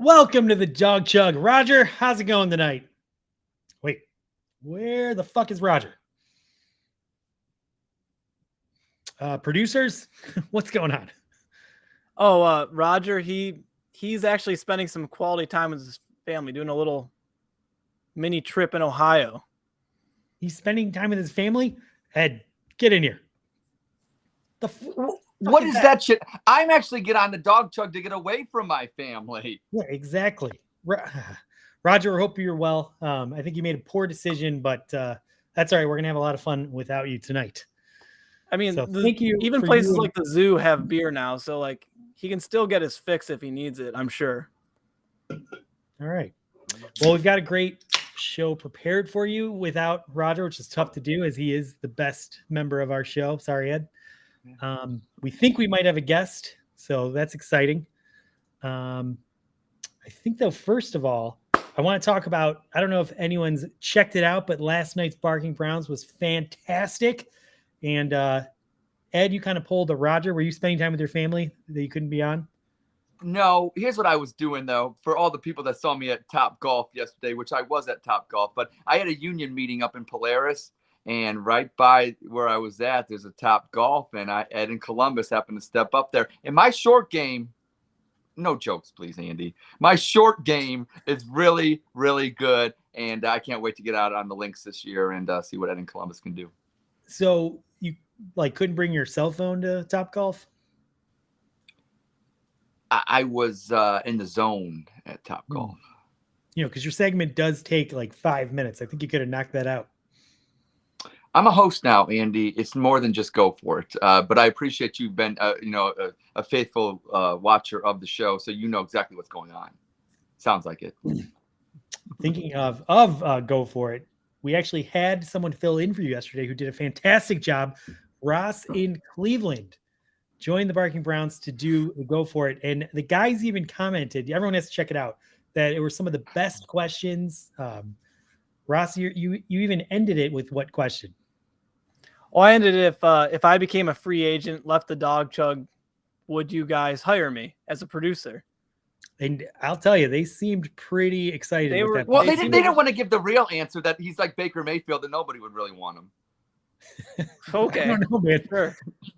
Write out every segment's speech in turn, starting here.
Welcome to the Dawg Chug. Roger, how's it going tonight? Wait, where the fuck is Roger? Producers, what's going on? Oh, Roger, he's actually spending some quality time with his family, doing a little mini trip in Ohio. He's spending time with his family? Ed, get in here. What is that shit? I'm actually get on the Dawg Chug to get away from my family. Yeah, exactly. Roger, I hope you're well. I think you made a poor decision, but that's all right. We're going to have a lot of fun without you tonight. I mean, So thank you. Even places like the zoo have beer now, so like he can still get his fix if he needs it, I'm sure. All right. Well, we've got a great show prepared for you without Roger, which is tough to do as he is the best member of our show. Sorry, Ed. We think we might have a guest, so that's exciting. I think, though, first of all, I want to talk about, I don't know if anyone's checked it out, but last night's Barking Browns was fantastic. And Ed, you kind of pulled a Roger. Were you spending time with your family that you couldn't be on? No, here's what I was doing, though, for all the people that saw me at Top Golf yesterday, which I was at Top Golf, but I had a union meeting up in Polaris, and right by where I was at, there's a Top Golf, and Ed in Columbus happened to step up there. In my short game, no jokes, please, Andy. My short game is really, really good, and I can't wait to get out on the links this year and see what Ed in Columbus can do. So you couldn't bring your cell phone to Top Golf? I was in the zone at Top Golf. You know, because your segment does take like 5 minutes. I think you could have knocked that out. I'm a host now, Andy. It's more than just go for it. But I appreciate you've been, a faithful watcher of the show, so you know exactly what's going on. Sounds like it. Thinking of go for it, we actually had someone fill in for you yesterday who did a fantastic job. Ross in Cleveland joined the Barking Browns to do the go for it, and the guys even commented. Everyone has to check it out. That it were some of the best questions. Ross, you even ended it with what question? Well, I ended it if I became a free agent, left the Dawg Chug, would you guys hire me as a producer? And I'll tell you, they seemed pretty excited. They were, well, they didn't want to give the real answer that he's like Baker Mayfield and nobody would really want him. Okay. I don't know, man. Sure.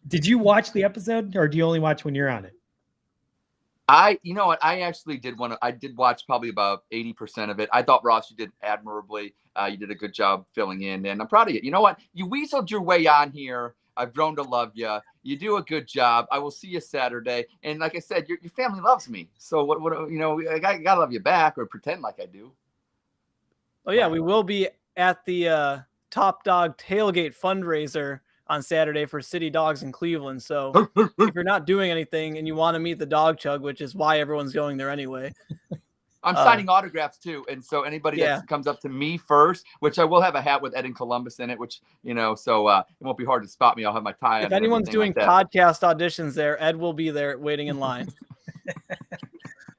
Did you watch the episode, or do you only watch when you're on it? You know what? I actually I did watch probably about 80% of it. I thought, Ross, you did admirably. You did a good job filling in, and I'm proud of you. You know what? You weaseled your way on here. I've grown to love you. You do a good job. I will see you Saturday. And like I said, your family loves me. So what I gotta love you back, or pretend like I do. Oh yeah, we will be at the Top Dog Tailgate fundraiser on Saturday for City Dogs in Cleveland. So if you're not doing anything and you want to meet the Dawg Chug, which is why everyone's going there anyway. I'm signing autographs too. And so anybody that comes up to me first, which I will have a hat with Ed in Columbus in it, which, so it won't be hard to spot me. I'll have my tie on. If anyone's doing podcast auditions there, Ed will be there waiting in line.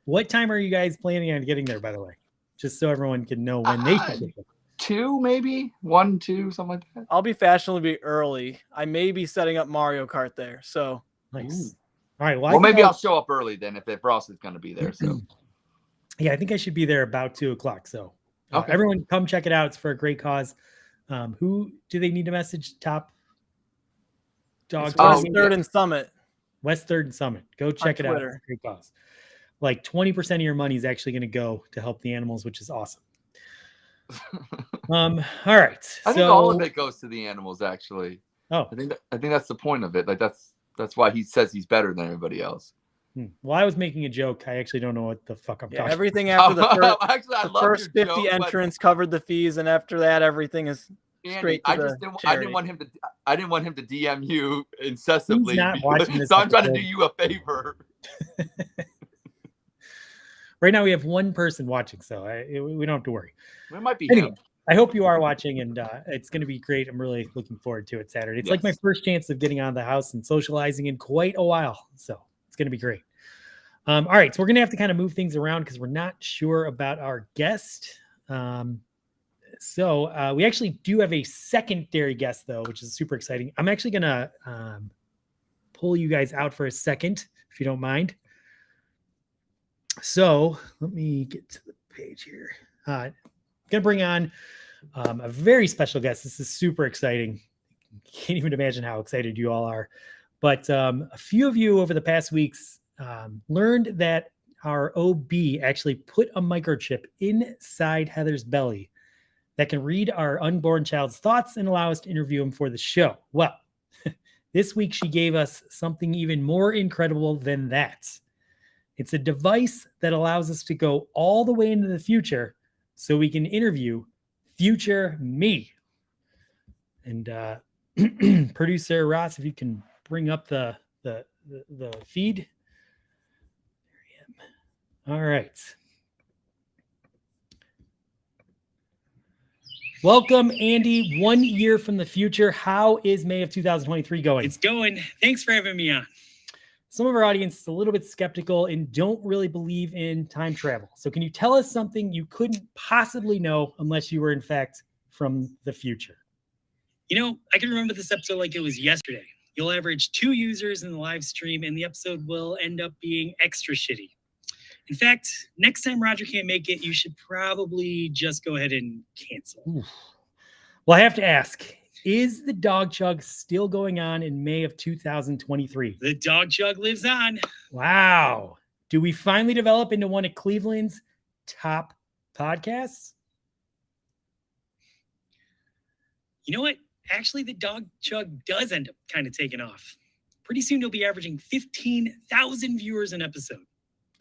What time are you guys planning on getting there, by the way? Just so everyone can know when they should. 2, maybe 1, 2, something like that. I'll be fashionably early. I may be setting up Mario Kart there. So nice. All right. Well, maybe I'll show up early then if Ross is going to be there. So yeah, I think I should be there about 2:00. So everyone come check it out. It's for a great cause. Who do they need to message? Top Dog West 3rd and Summit. West 3rd and Summit. Go check it out. It's a great cause. Like 20% of your money is actually going to go to help the animals, which is awesome. All right. I think all of it goes to the animals, actually. Oh, I think that's the point of it. Like that's why he says he's better than everybody else. Well, I was making a joke. I actually don't know what the fuck I'm talking. Everything after the first 50 joke, entrants covered the fees, and after that, everything is straight to I didn't want him to DM you incessantly. He's not watching this so I'm trying to do you a favor. Right now we have one person watching, so we don't have to worry. It might be him. I hope you are watching, and it's going to be great. I'm really looking forward to it Saturday. It's like my first chance of getting out of the house and socializing in quite a while, so it's going to be great. All right, so we're going to have to kind of move things around because we're not sure about our guest. So we actually do have a secondary guest, though, which is super exciting. I'm actually going to pull you guys out for a second, if you don't mind. So let me get to the page here. Gonna bring on a very special guest. This is super exciting. Can't even imagine how excited you all are. But a few of you over the past weeks learned that our OB actually put a microchip inside Heather's belly that can read our unborn child's thoughts and allow us to interview him for the show. Well, this week she gave us something even more incredible than that. It's a device that allows us to go all the way into the future so we can interview future me. And producer Ross, if you can bring up the feed. There I am. All right. Welcome, Andy. 1 year from the future. How is May of 2023 going? It's going. Thanks for having me on. Some of our audience is a little bit skeptical and don't really believe in time travel. So can you tell us something you couldn't possibly know unless you were, in fact, from the future? You know, I can remember this episode like it was yesterday. You'll average 2 users in the live stream, and the episode will end up being extra shitty. In fact, next time Roger can't make it, you should probably just go ahead and cancel. Oof. Well, I have to ask, is the Dawg Chug still going on in May of 2023? The Dawg Chug lives on. Wow. Do we finally develop into one of Cleveland's top podcasts? You know what? Actually, the Dawg Chug does end up kind of taking off. Pretty soon, you'll be averaging 15,000 viewers an episode.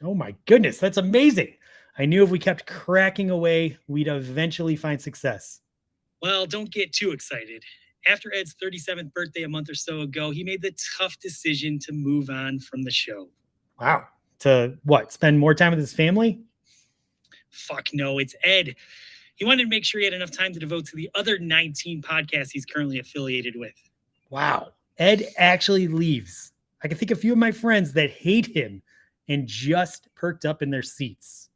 Oh my goodness, that's amazing. I knew if we kept cracking away, we'd eventually find success. Well, don't get too excited. After Ed's 37th birthday a month or so ago, he made the tough decision to move on from the show. Wow. To what? Spend more time with his family? Fuck no, it's Ed. He wanted to make sure he had enough time to devote to the other 19 podcasts he's currently affiliated with. Wow. Ed actually leaves. I can think of a few of my friends that hate him and just perked up in their seats.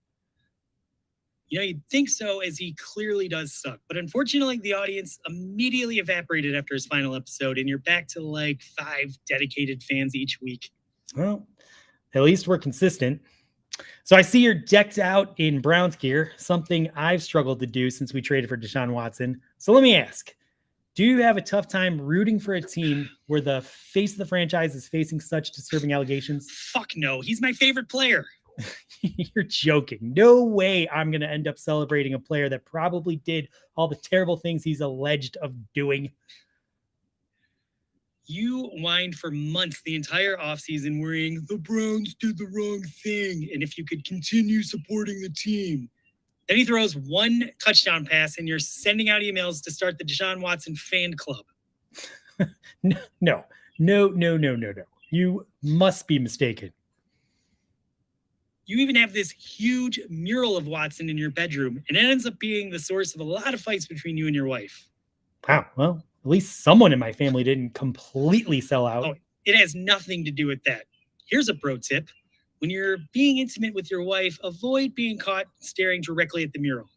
You know, you'd think so, as he clearly does suck. But unfortunately, the audience immediately evaporated after his final episode, and you're back to like 5 dedicated fans each week. Well, at least we're consistent. So I see you're decked out in Browns gear, something I've struggled to do since we traded for Deshaun Watson. So let me ask, do you have a tough time rooting for a team where the face of the franchise is facing such disturbing allegations? Fuck no, he's my favorite player. You're joking. No way I'm going to end up celebrating a player that probably did all the terrible things he's alleged of doing. You whined for months the entire offseason worrying the Browns did the wrong thing, and if you could continue supporting the team. Then he throws 1 touchdown pass, and you're sending out emails to start the Deshaun Watson fan club. No. You must be mistaken. You even have this huge mural of Watson in your bedroom, and it ends up being the source of a lot of fights between you and your wife. Wow. Well, at least someone in my family didn't completely sell out. Oh, it has nothing to do with that. Here's a pro tip. When you're being intimate with your wife, avoid being caught staring directly at the mural.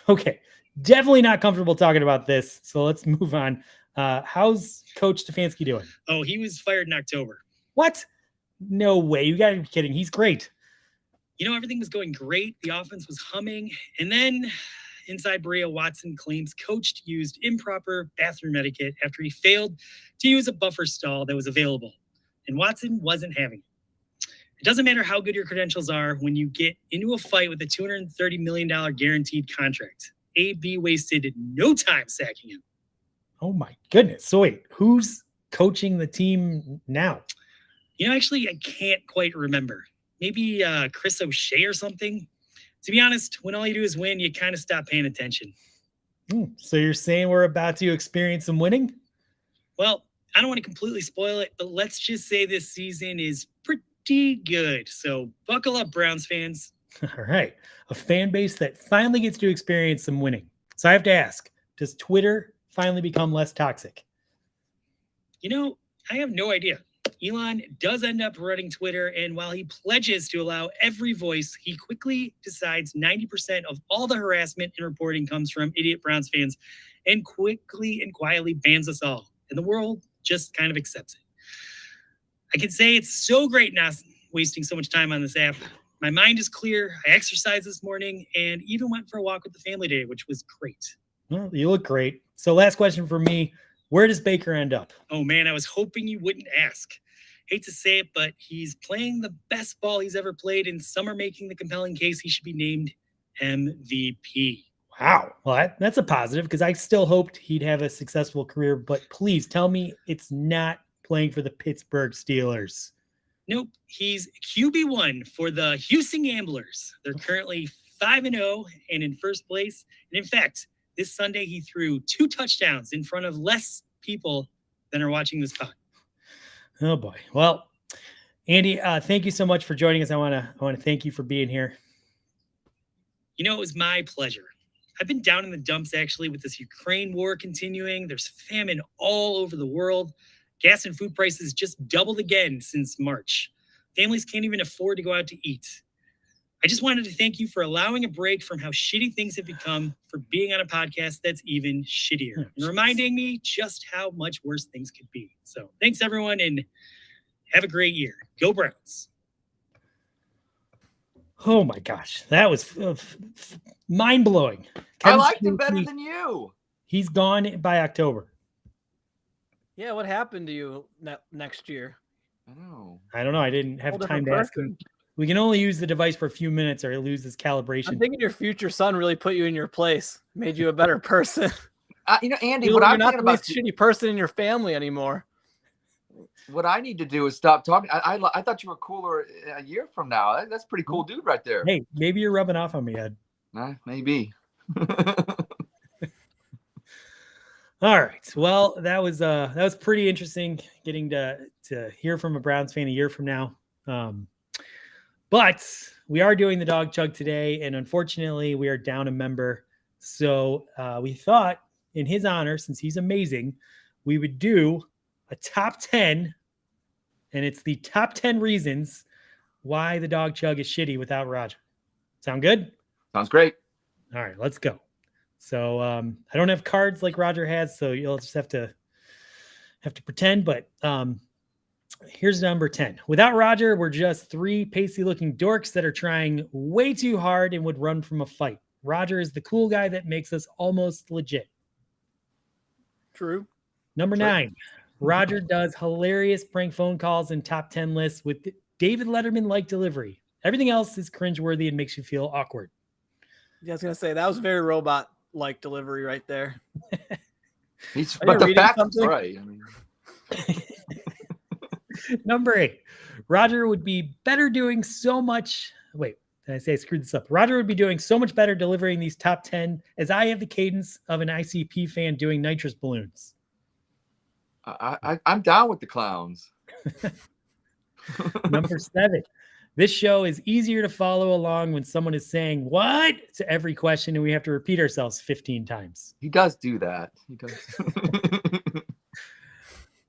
Okay. Definitely not comfortable talking about this. So let's move on. How's Coach Stefanski doing? Oh, he was fired in October. What? No way. You got to be kidding. He's great. You know, everything was going great. The offense was humming. And then inside Berea, Watson claims coach used improper bathroom etiquette after he failed to use a buffer stall that was available. And Watson wasn't having it. It doesn't matter how good your credentials are when you get into a fight with a $230 million guaranteed contract. AB wasted no time sacking him. Oh my goodness. So wait, who's coaching the team now? You know, actually, I can't quite remember. Maybe Chris O'Shea or something. To be honest, when all you do is win, you kind of stop paying attention. So you're saying we're about to experience some winning? Well, I don't want to completely spoil it, but let's just say this season is pretty good. So buckle up, Browns fans. All right. A fan base that finally gets to experience some winning. So I have to ask, does Twitter finally become less toxic? You know, I have no idea. Elon does end up running Twitter, and while he pledges to allow every voice, he quickly decides 90% of all the harassment and reporting comes from idiot Browns fans and quickly and quietly bans us all. And the world just kind of accepts it. I can say it's so great not wasting so much time on this app. My mind is clear. I exercised this morning and even went for a walk with the family today, which was great. Well, you look great. So last question for me. Where does Baker end up? Oh, man, I was hoping you wouldn't ask. Hate to say it, but he's playing the best ball he's ever played, and some are making the compelling case he should be named MVP. Wow. Well, that's a positive because I still hoped he'd have a successful career. But please tell me it's not playing for the Pittsburgh Steelers. Nope, he's QB1 for the Houston Gamblers. They're currently 5-0 and in first place. And in fact, this Sunday he threw 2 touchdowns in front of less people than are watching this pod. Oh boy. Well, Andy, thank you so much for joining us. I want to thank you for being here. You know, it was my pleasure. I've been down in the dumps actually with this Ukraine war continuing. There's famine all over the world. Gas and food prices just doubled again since March. Families can't even afford to go out to eat. I just wanted to thank you for allowing a break from how shitty things have become, for being on a podcast that's even shittier, and reminding me just how much worse things could be. So thanks, everyone, and have a great year. Go Browns. Oh my gosh. That was mind-blowing. I liked him better than you. He's gone by October. Yeah, what happened to you next year? I don't know. I didn't have Whole time to different ask him. We can only use the device for a few minutes or it loses calibration. I'm thinking your future son really put you in your place, made you a better person. Andy, You're what I'm not thinking the about, shitty person in your family anymore. what I need to do is stop talking. I thought you were cooler a year from now. That's a pretty cool dude right there. Hey, maybe you're rubbing off on me, Ed. Maybe. All right. Well, that was pretty interesting getting to hear from a Browns fan a year from now. But we are doing the Dawg Chug today, and unfortunately, we are down a member. So we thought, in his honor, since he's amazing, we would do a top 10, and it's the top 10 reasons why the Dawg Chug is shitty without Roger. Sound good? Sounds great. All right, let's go. So I don't have cards like Roger has, so you'll just have to pretend. But here's number 10. Without Roger, we're just 3 pasty-looking dorks that are trying way too hard and would run from a fight. Roger is the cool guy that makes us almost legit. True. Number 9. Roger does hilarious prank phone calls and top 10 lists with David Letterman-like delivery. Everything else is cringeworthy and makes you feel awkward. Yeah, I was gonna say that was very robot-like delivery right there. But the fact is right. Number 8. Roger would be better doing so much. Wait, did I say I screwed this up? Roger would be doing so much better delivering these top 10 as I have the cadence of an ICP fan doing nitrous balloons. I'm down with the clowns. Number 7. This show is easier to follow along when someone is saying what to every question and we have to repeat ourselves 15 times. He does do that. He does.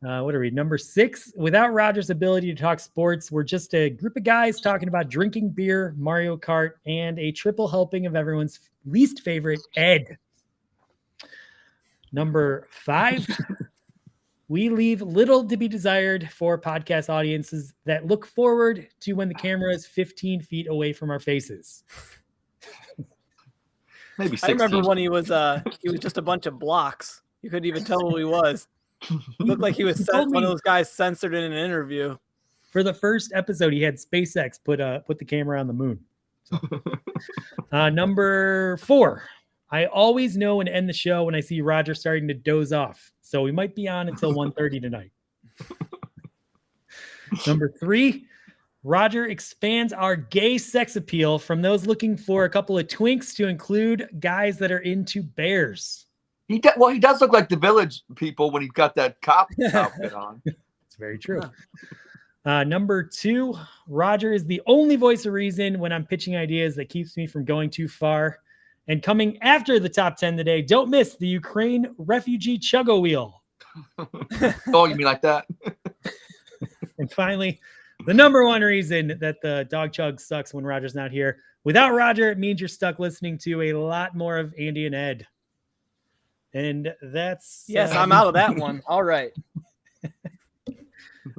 What are we? Number 6. Without Roger's ability to talk sports, we're just a group of guys talking about drinking beer, Mario Kart, and a triple helping of everyone's least favorite, Ed. Number 5. We leave little to be desired for podcast audiences that look forward to when the camera is 15 feet away from our faces. Maybe 16. I remember when he was just a bunch of blocks. You couldn't even tell who he was. He looked like he was one of those guys censored in an interview. For the first episode, he had SpaceX put the camera on the moon. So. Number 4. I always know and end the show when I see Roger starting to doze off. So we might be on until 1:30 tonight. Number 3, Roger expands our gay sex appeal from those looking for a couple of twinks to include guys that are into bears. He does look like the Village people when he's got that cop outfit on. It's very true. Number 2, Roger is the only voice of reason when I'm pitching ideas that keeps me from going too far. And coming after the top 10 today, don't miss the Ukraine refugee chuggo wheel. Oh, you mean like that? And finally, the number 1 reason that the Dawg Chug sucks when Roger's not here. Without Roger, it means you're stuck listening to a lot more of Andy and Ed. And that's... Yes, I'm out of that one. All right.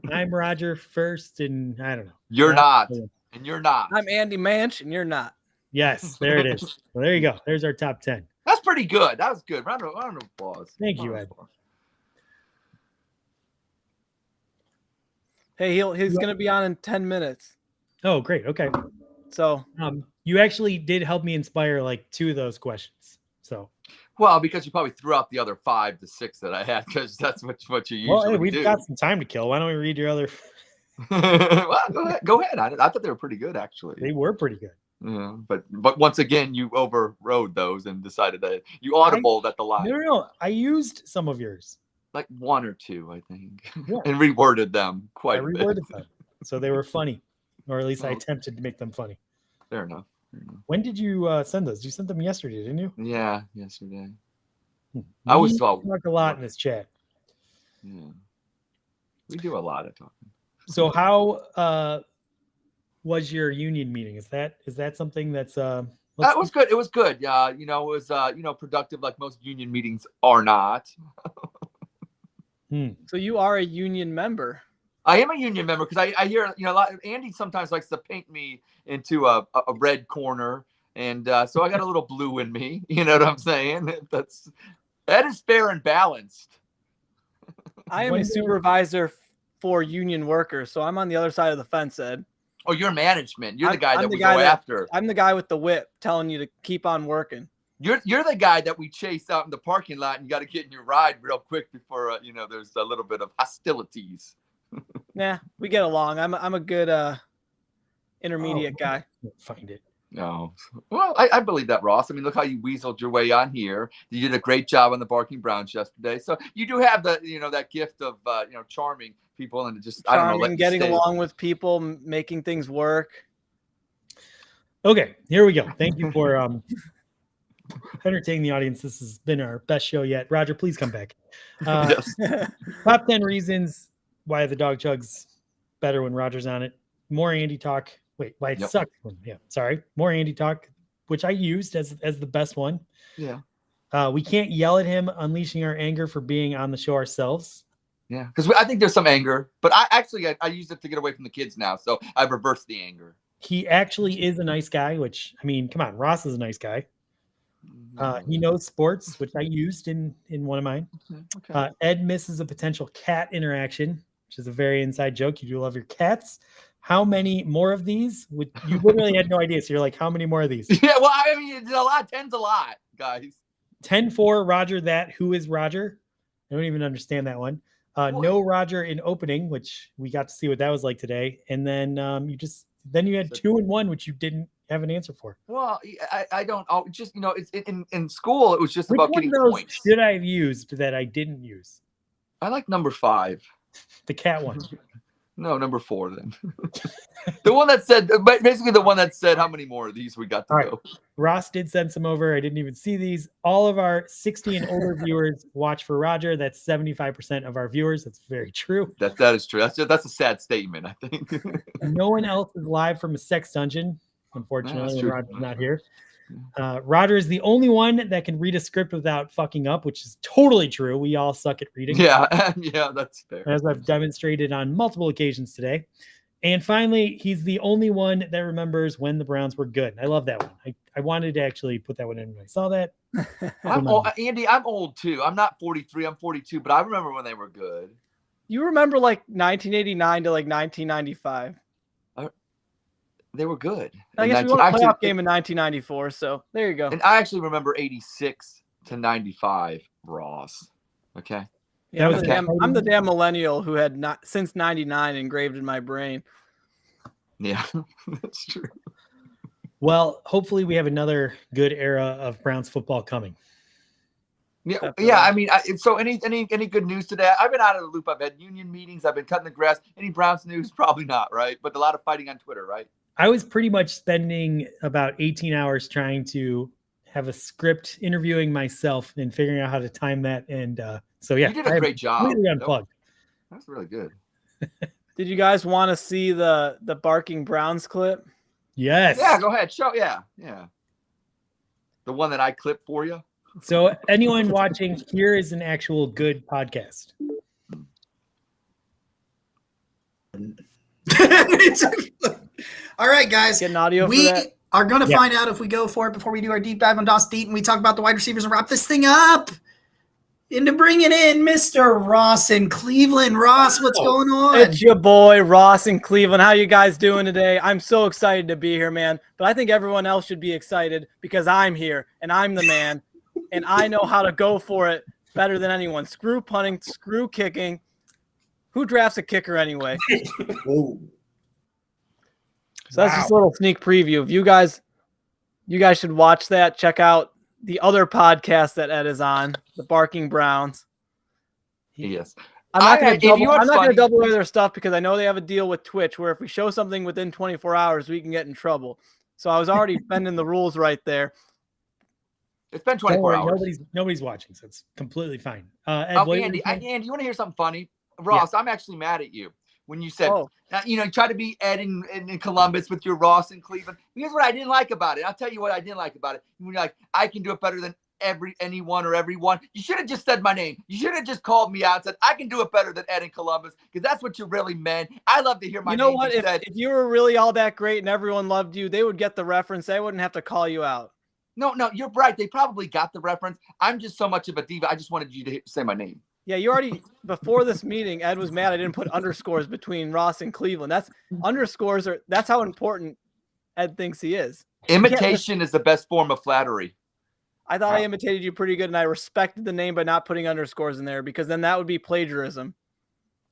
I'm Roger first, and I don't know. You're not. And you're not. I'm Andy Manch, and you're not. Yes, there it is. Well, there you go. There's our top 10. That's pretty good. That was good. Round of applause. Thank you, Ed. Hey, he's going to be on in 10 minutes. Oh, great. Okay. So you actually did help me inspire like 2 of those questions. So Well, because you probably threw out the other 5 to 6 that I had, because that's what you usually hey, we've do. got some time to kill. Why don't we read your other? Well, go ahead. I thought they were pretty good, actually. They were pretty good. Yeah, but once again, you overrode those and decided that you audibled at the line. No. I used some of yours. Like 1 or 2, I think, Yeah. and reworded them quite a bit. Reworded them, so they were funny, or at least I Oh. attempted to make them funny. Fair enough. When did you send those? You sent them yesterday, didn't you? Yeah, yesterday. We I was talk a lot in this chat. Yeah, we do a lot of talking. So how was your union meeting? Is that something that's It was good. It was good. Yeah, it was productive, like most union meetings are not. So you are a union member. I am a union member because I hear a lot. Andy sometimes likes to paint me into a red corner, and so I got a little blue in me. You know what I'm saying? That is fair and balanced. I am a supervisor for union workers, so I'm on the other side of the fence, Ed. Oh, you're management. You're the guy I'm that the we guy go that- after. I'm the guy with the whip telling you to keep on working. You're the guy that we chase out in the parking lot, and you got to get in your ride real quick before there's a little bit of hostilities. Nah, we get along. I'm a good intermediate guy. Find it. No. Well, I believe that, Ross. I mean, look how you weaseled your way on here. You did a great job on the Barking Browns yesterday. So you do have that gift of charming people and just Charming, getting along with people, making things work. Okay, here we go. Thank you for entertaining the audience. This has been our best show yet. Roger, please come back. Yes. Top 10 reasons why the Dawg Chug's better when Roger's on it. More Andy talk. Wait, why it Yep. sucked. Yeah, sorry. More Andy talk, which I used as the best one. Yeah. We can't yell at him, unleashing our anger for being on the show ourselves. Yeah. Because I think there's some anger, but I use it to get away from the kids now. So I've reversed the anger. He actually is a nice guy, which, I mean, come on, Ross is a nice guy. He knows sports, which I used in one of mine. Okay. Ed misses a potential cat interaction, which is a very inside joke. You do love your cats. How many more of these? You literally had no idea. So you're like, how many more of these? Yeah, well, I mean, it's a lot. 10's a lot, guys. 10-4, Roger that. Who is Roger? I don't even understand that one. No Roger in opening, which we got to see what that was like today. And then you had 2 and 1, which you didn't have an answer for. Well, I don't. It's in school. It was just Which about one getting of those points. should I have used that I didn't use? I like number 5. The cat one. No, number 4 then. The one that said, basically the one that said how many more of these we got to All right. go. Ross did send some over. I didn't even see these. All of our 60 and older viewers watch for Roger. That's 75% of our viewers. That's very true. That is true. That's a sad statement, I think. No one else is live from a sex dungeon, unfortunately, That's when true. Roger's not here. Roger is the only one that can read a script without fucking up, which is totally true. We all suck at reading. Yeah, that's fair. As I've demonstrated on multiple occasions today. And finally, he's the only one that remembers when the Browns were good. I love that one. I wanted to actually put that one in when I saw that. I'm old, Andy. I'm old too. I'm not 43. I'm 42, but I remember when they were good. You remember like 1989 to like 1995. They were good. I guess we won a playoff game in 1994, so there you go. And I actually remember 86 to 95, Ross. Okay. Yeah, I'm the damn millennial who had not since 99 engraved in my brain. Yeah, that's true. Well, hopefully we have another good era of Browns football coming. Yeah, Definitely. yeah. I mean, so any good news today? I've been out of the loop. I've had union meetings. I've been cutting the grass. Any Browns news? Probably not, right? But a lot of fighting on Twitter, right? I was pretty much spending about 18 hours trying to have a script, interviewing myself and figuring out how to time that. And so, yeah. You did a great job. Completely unplugged. That's really good. Did you guys want to see the Barking Browns clip? Yes. Yeah, go ahead. Show. Yeah. The one that I clipped for you. So anyone watching, here is an actual good podcast. All right, guys. Get an audio for We that. are going to Yeah. find out if we go for it before we do our deep dive on Doss Deet and we talk about the wide receivers and wrap this thing up. Into bringing in Mr. Ross in Cleveland. Ross, what's going on? It's your boy Ross in Cleveland. How you guys doing today? I'm so excited to be here, man. But I think everyone else should be excited because I'm here and I'm the man and I know how to go for it better than anyone. Screw punting, screw kicking. Who drafts a kicker anyway? Whoa. So that's just a little sneak preview. If you guys should watch that. Check out the other podcast that Ed is on, the Barking Browns. Yes. I'm not going you know what's to funny? double away their stuff because I know they have a deal with Twitch where if we show something within 24 hours, we can get in trouble. So I was already bending the rules right there. It's been Don't 24 worry, hours. nobody's watching, so it's completely fine. Ed, what Andy, you saying? you want to hear something funny? Ross, I'm actually mad at you when you said, you try to be Ed in Columbus with your Ross in Cleveland. Here's what I didn't like about it. I'll tell you what I didn't like about it. When you're like, I can do it better than anyone or everyone. You should have just said my name. You should have just called me out and said, I can do it better than Ed in Columbus, because that's what you really meant. I love to hear my name. You know what? If you were really all that great and everyone loved you, they would get the reference. They wouldn't have to call you out. No, you're right. They probably got the reference. I'm just so much of a diva. I just wanted you to say my name. Yeah, you already, before this meeting, Ed was mad I didn't put underscores between Ross and Cleveland. That's how important Ed thinks he is. Imitation is the best form of flattery. I thought I imitated you pretty good, and I respected the name by not putting underscores in there because then that would be plagiarism.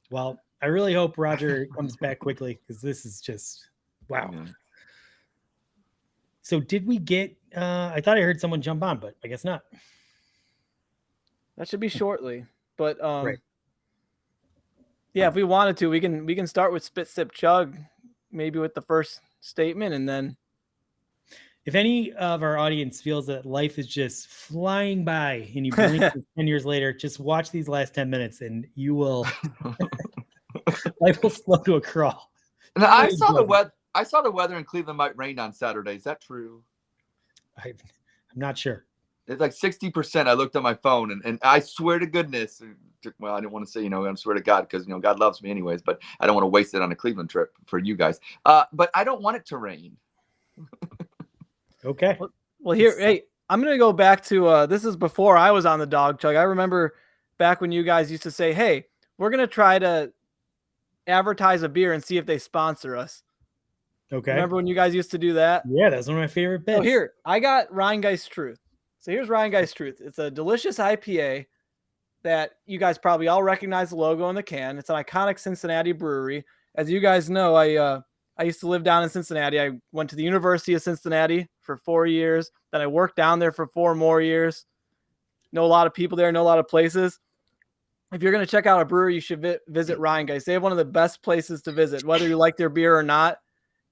Well, I really hope Roger comes back quickly because this is just wow. Yeah. So did we get I thought I heard someone jump on, but I guess not. That should be shortly. But Right. yeah, if we wanted to, we can start with Spit Sip Chug, maybe with the first statement, and then If any of our audience feels that life is just flying by and you blink 10 years later, just watch these last 10 minutes and you will life will slow to a crawl. Now, I saw the weather in Cleveland might rain on Saturday. Is that true? I'm not sure. It's like 60%. I looked on my phone and I swear to goodness. Well, I didn't want to say, I swear to God, because, God loves me anyways, but I don't want to waste it on a Cleveland trip for you guys. But I don't want it to rain. Okay. Well, hey, I'm going to go back to this is before I was on the Dawg Chug. I remember back when you guys used to say, hey, we're going to try to advertise a beer and see if they sponsor us. Okay. Remember when you guys used to do that? Yeah, that's one of my favorite bits. So here, I got Rheingeist Truth. So here's Rheingeist Truth. It's a delicious IPA that you guys probably all recognize the logo in the can. It's an iconic Cincinnati brewery. As you guys know, I used to live down in Cincinnati. I went to the University of Cincinnati for 4 years. Then I worked down there for 4 more years. Know a lot of people there, know a lot of places. If you're going to check out a brewery, you should visit Rheingeist. They have one of the best places to visit, whether you like their beer or not.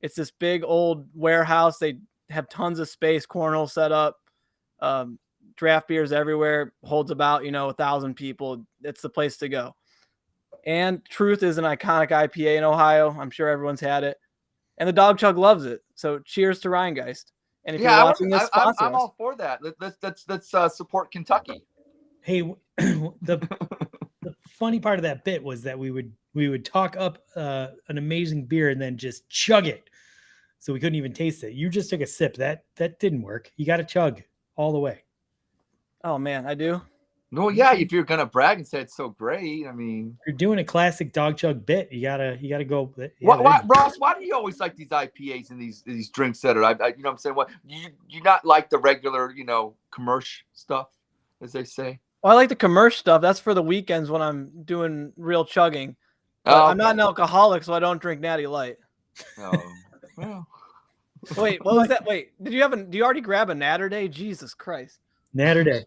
It's this big old warehouse. They have tons of space, cornhole set up, draft beers everywhere, holds about, 1,000 people. It's the place to go. And Truth is an iconic IPA in Ohio. I'm sure everyone's had it. And the Dawg Chug loves it. So cheers to Rheingeist. And if you're watching this, sponsor I'm us. all for that. Let's support Kentucky. Hey, the funny part of that bit was that we would talk up an amazing beer and then just chug it, so we couldn't even taste it. You just took a sip. That didn't work. You got to chug all the way. Oh man, I do. No, yeah. If you're gonna brag and say it's so great, I mean, You're doing a classic Dawg Chug bit. You gotta go. Yeah, why, Ross? Why do you always like these IPAs and these drinks that are? You know what I'm saying? What you not like the regular, commercial stuff, as they say? Well, I like the commercial stuff. That's for the weekends when I'm doing real chugging. But I'm not an alcoholic, so I don't drink Natty Light. Oh, well. Wait, what was that? Wait, do you already grab a Natter Day? Jesus Christ. Natter Day.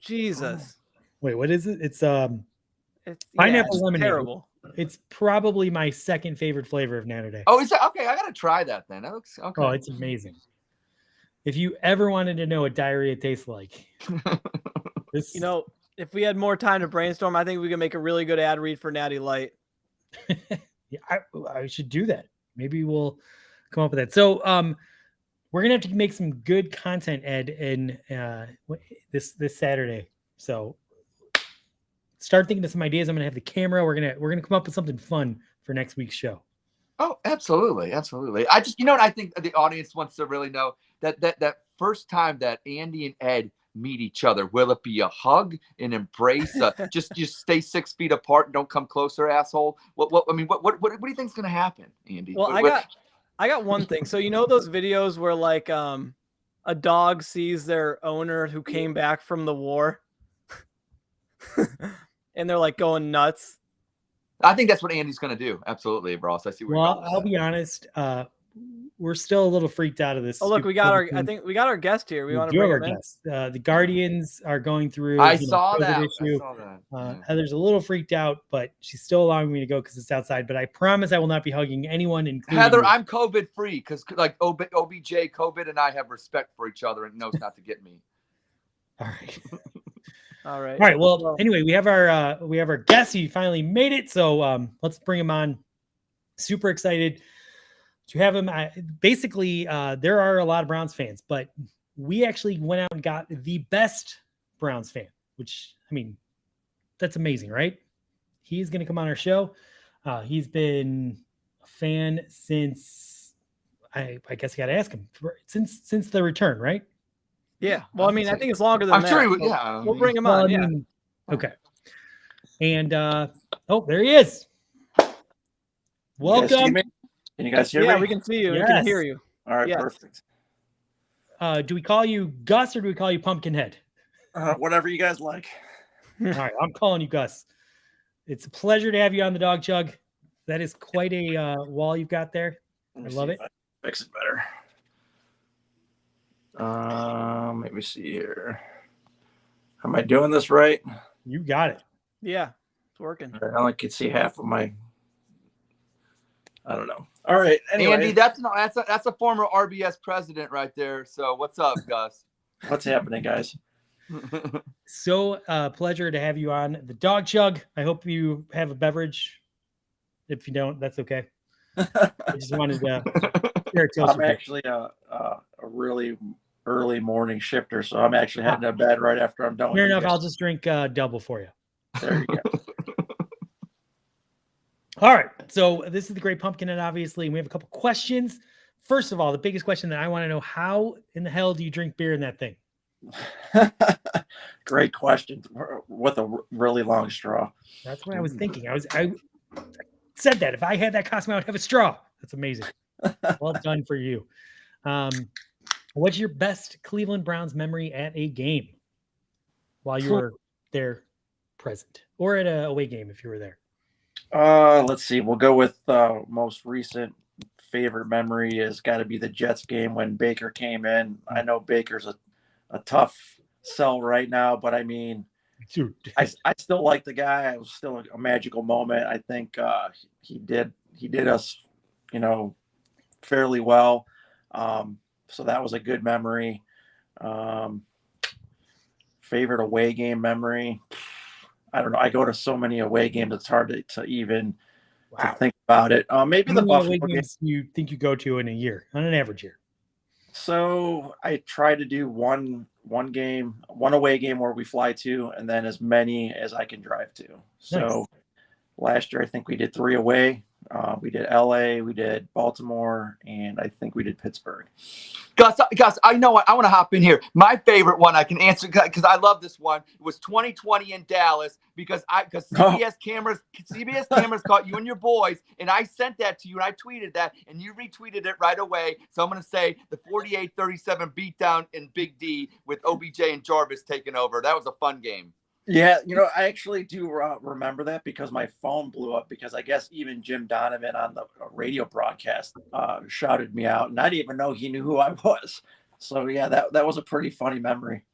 Jesus. Wait, what is it? It's It's pineapple it's lemonade. terrible. It's probably my second favorite flavor of Natter Day. Oh, is that okay? I gotta try that then. That looks okay. Oh, it's amazing. If you ever wanted to know what diarrhea tastes like, this, If we had more time to brainstorm, I think we could make a really good ad read for Natty Light. yeah, I should do that. Maybe we'll come up with that. So, we're gonna have to make some good content, Ed, in this Saturday. So, start thinking of some ideas. I'm gonna have the camera. We're gonna come up with something fun for next week's show. Oh, absolutely, absolutely. I just, what I think the audience wants to really know that first time that Andy and Ed meet each other, will it be a hug, an embrace, just stay 6 feet apart and don't come closer, asshole? What do you think's gonna happen, Andy? Well, I got one thing. So those videos where like a dog sees their owner who came back from the war, and they're like going nuts. I think that's what Andy's gonna do. Absolutely, Ross. I see where you're going with I'll that. be honest. We're still a little freaked out of this. Oh, look, I think we got our guest here. We want to bring him in. The Guardians are going through. I saw that. Issue. I saw that. Yeah. Heather's a little freaked out, but she's still allowing me to go because it's outside. But I promise I will not be hugging anyone, including Heather. you. I'm COVID free because like OBJ, COVID, and I have respect for each other and knows not to get me. All right. All right. All right. Well, anyway, we have our guest. He finally made it. So let's bring him on. Super excited to have him. Basically, there are a lot of Browns fans, but we actually went out and got the best Browns fan, which, I mean, that's amazing, right? He's going to come on our show. He's been a fan since, I guess you got to ask him, since the return, right? Yeah. Well, I mean, I think it's longer than that. I'm sure he would. Yeah. We'll bring him on. Yeah. Okay. And, there he is. Welcome. Can you guys hear me? Yeah, we can see you. Yes. We can hear you. All right, Yes. perfect. Do we call you Gus or do we call you Pumpkinhead? Whatever you guys like. All right, I'm calling you Gus. It's a pleasure to have you on the Dawg Chug. That is quite a wall you've got there. I love it. Fix it better. Let me see here. Am I doing this right? You got it. Yeah, it's working. I only can see half of my. I don't know. All right. Anyway, Andy, that's a former RBS president right there. So what's up, Gus? what's happening, guys? So pleasure to have you on the Dawg Chug. I hope you have a beverage. If you don't, that's okay. I just wanted to share a toast I'm with you. actually a really early morning shifter, so I'm actually heading to bed right after I'm done. Fair with you enough. guys. I'll just drink double for you. There you go. All right. So this is the Great Pumpkinhead, obviously. And we have a couple questions. First of all, the biggest question that I want to know, how in the hell do you drink beer in that thing? Great question. With a really long straw. That's what I was thinking. I said that. If I had that costume, I would have a straw. That's amazing. Well done for you. What's your best Cleveland Browns memory at a game while you were there present, or at a away game if you were there? Let's see. We'll go with most recent favorite memory has got to be the Jets game when Baker came in. I know Baker's a tough sell right now, but I mean, Dude. I still like the guy. It was still a magical moment. I think he did us, fairly well. So that was a good memory. Favorite away game memory. I don't know. I go to so many away games. It's hard to even to think about it. Maybe the Buffalo away game. games you think you go to in a year, on an average year? So I try to do one away game where we fly to, and then as many as I can drive to. So last year, I think we did 3 away. We did LA, we did Baltimore, and I think we did Pittsburgh. Gus, I know what I want to hop in here. My favorite one I can answer because I love this one. It was 2020 in Dallas because CBS cameras caught you and your boys, and I sent that to you and I tweeted that and you retweeted it right away. So I'm going to say the 48-37 beatdown in Big D with OBJ and Jarvis taking over. That was a fun game. Yeah, I actually do remember that because my phone blew up because I guess even Jim Donovan on the radio broadcast shouted me out, and I didn't even know he knew who I was. So yeah, that was a pretty funny memory.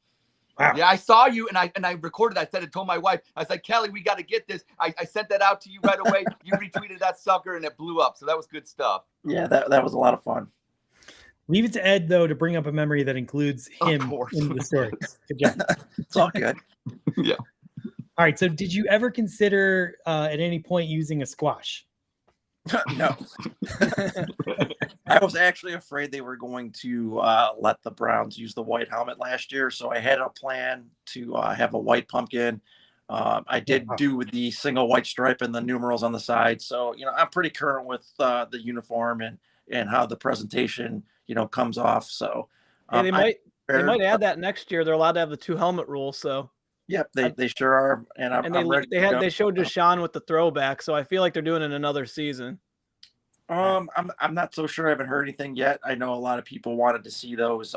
Wow. Yeah, I saw you and I recorded that. I said, I told my wife, I said, Kelly, we got to get this. I sent that out to you right away. You retweeted that sucker and it blew up. So that was good stuff. Yeah, that was a lot of fun. Leave it to Ed, though, to bring up a memory that includes him in the story. Good job. It's all good. Yeah. All right. So did you ever consider at any point using a squash? No. I was actually afraid they were going to let the Browns use the white helmet last year. So I had a plan to have a white pumpkin. I did do the single white stripe and the numerals on the side. So, I'm pretty current with the uniform and how the presentation, comes off. So Hey, they might add that next year. They're allowed to have the 2 helmet rule. So yep, they sure are. And I'm ready. They showed Deshaun with the throwback. So I feel like they're doing it another season. I'm not so sure. I haven't heard anything yet. I know a lot of people wanted to see those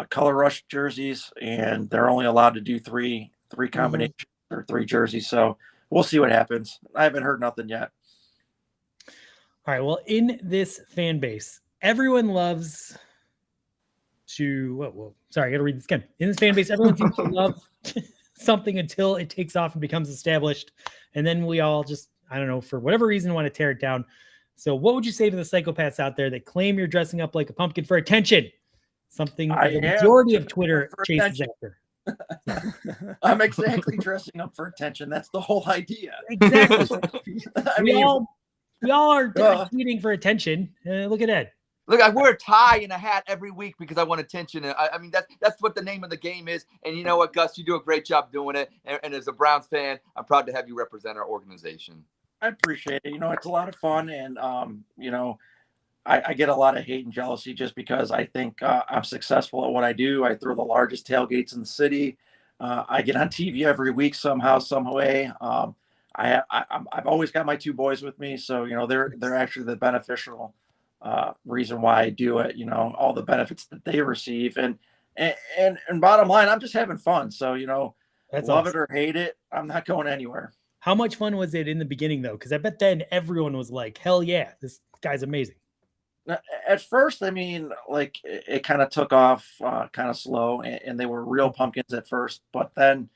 color rush jerseys, and they're only allowed to do three combinations or 3 jerseys. So we'll see what happens. I haven't heard nothing yet. All right. Well, in this fan base, everyone loves to. Sorry, I got to read this again. In this fan base, everyone seems to love something until it takes off and becomes established, and then we all just, I don't know, for whatever reason, want to tear it down. So, what would you say to the psychopaths out there that claim you're dressing up like a pumpkin for attention? Something the majority of Twitter chases after. I'm exactly dressing up for attention. That's the whole idea. Exactly. we all are tweeting for attention. Look at Ed. Look, I wear a tie and a hat every week because I want attention. I mean, that's what the name of the game is. And you know what, Gus? You do a great job doing it. And as a Browns fan, I'm proud to have you represent our organization. I appreciate it. It's a lot of fun. And, I get a lot of hate and jealousy just because I think I'm successful at what I do. I throw the largest tailgates in the city. I get on TV every week somehow, some way. I've always got my 2 boys with me. So, they're actually the beneficial reason why I do it, all the benefits that they receive. And bottom line, I'm just having fun. So, That's love awesome. it or hate it, I'm not going anywhere. How much fun was it in the beginning, though? Because I bet then everyone was like, hell yeah, this guy's amazing. At first, I mean, like it kind of took off kind of slow, and they were real pumpkins at first. But then,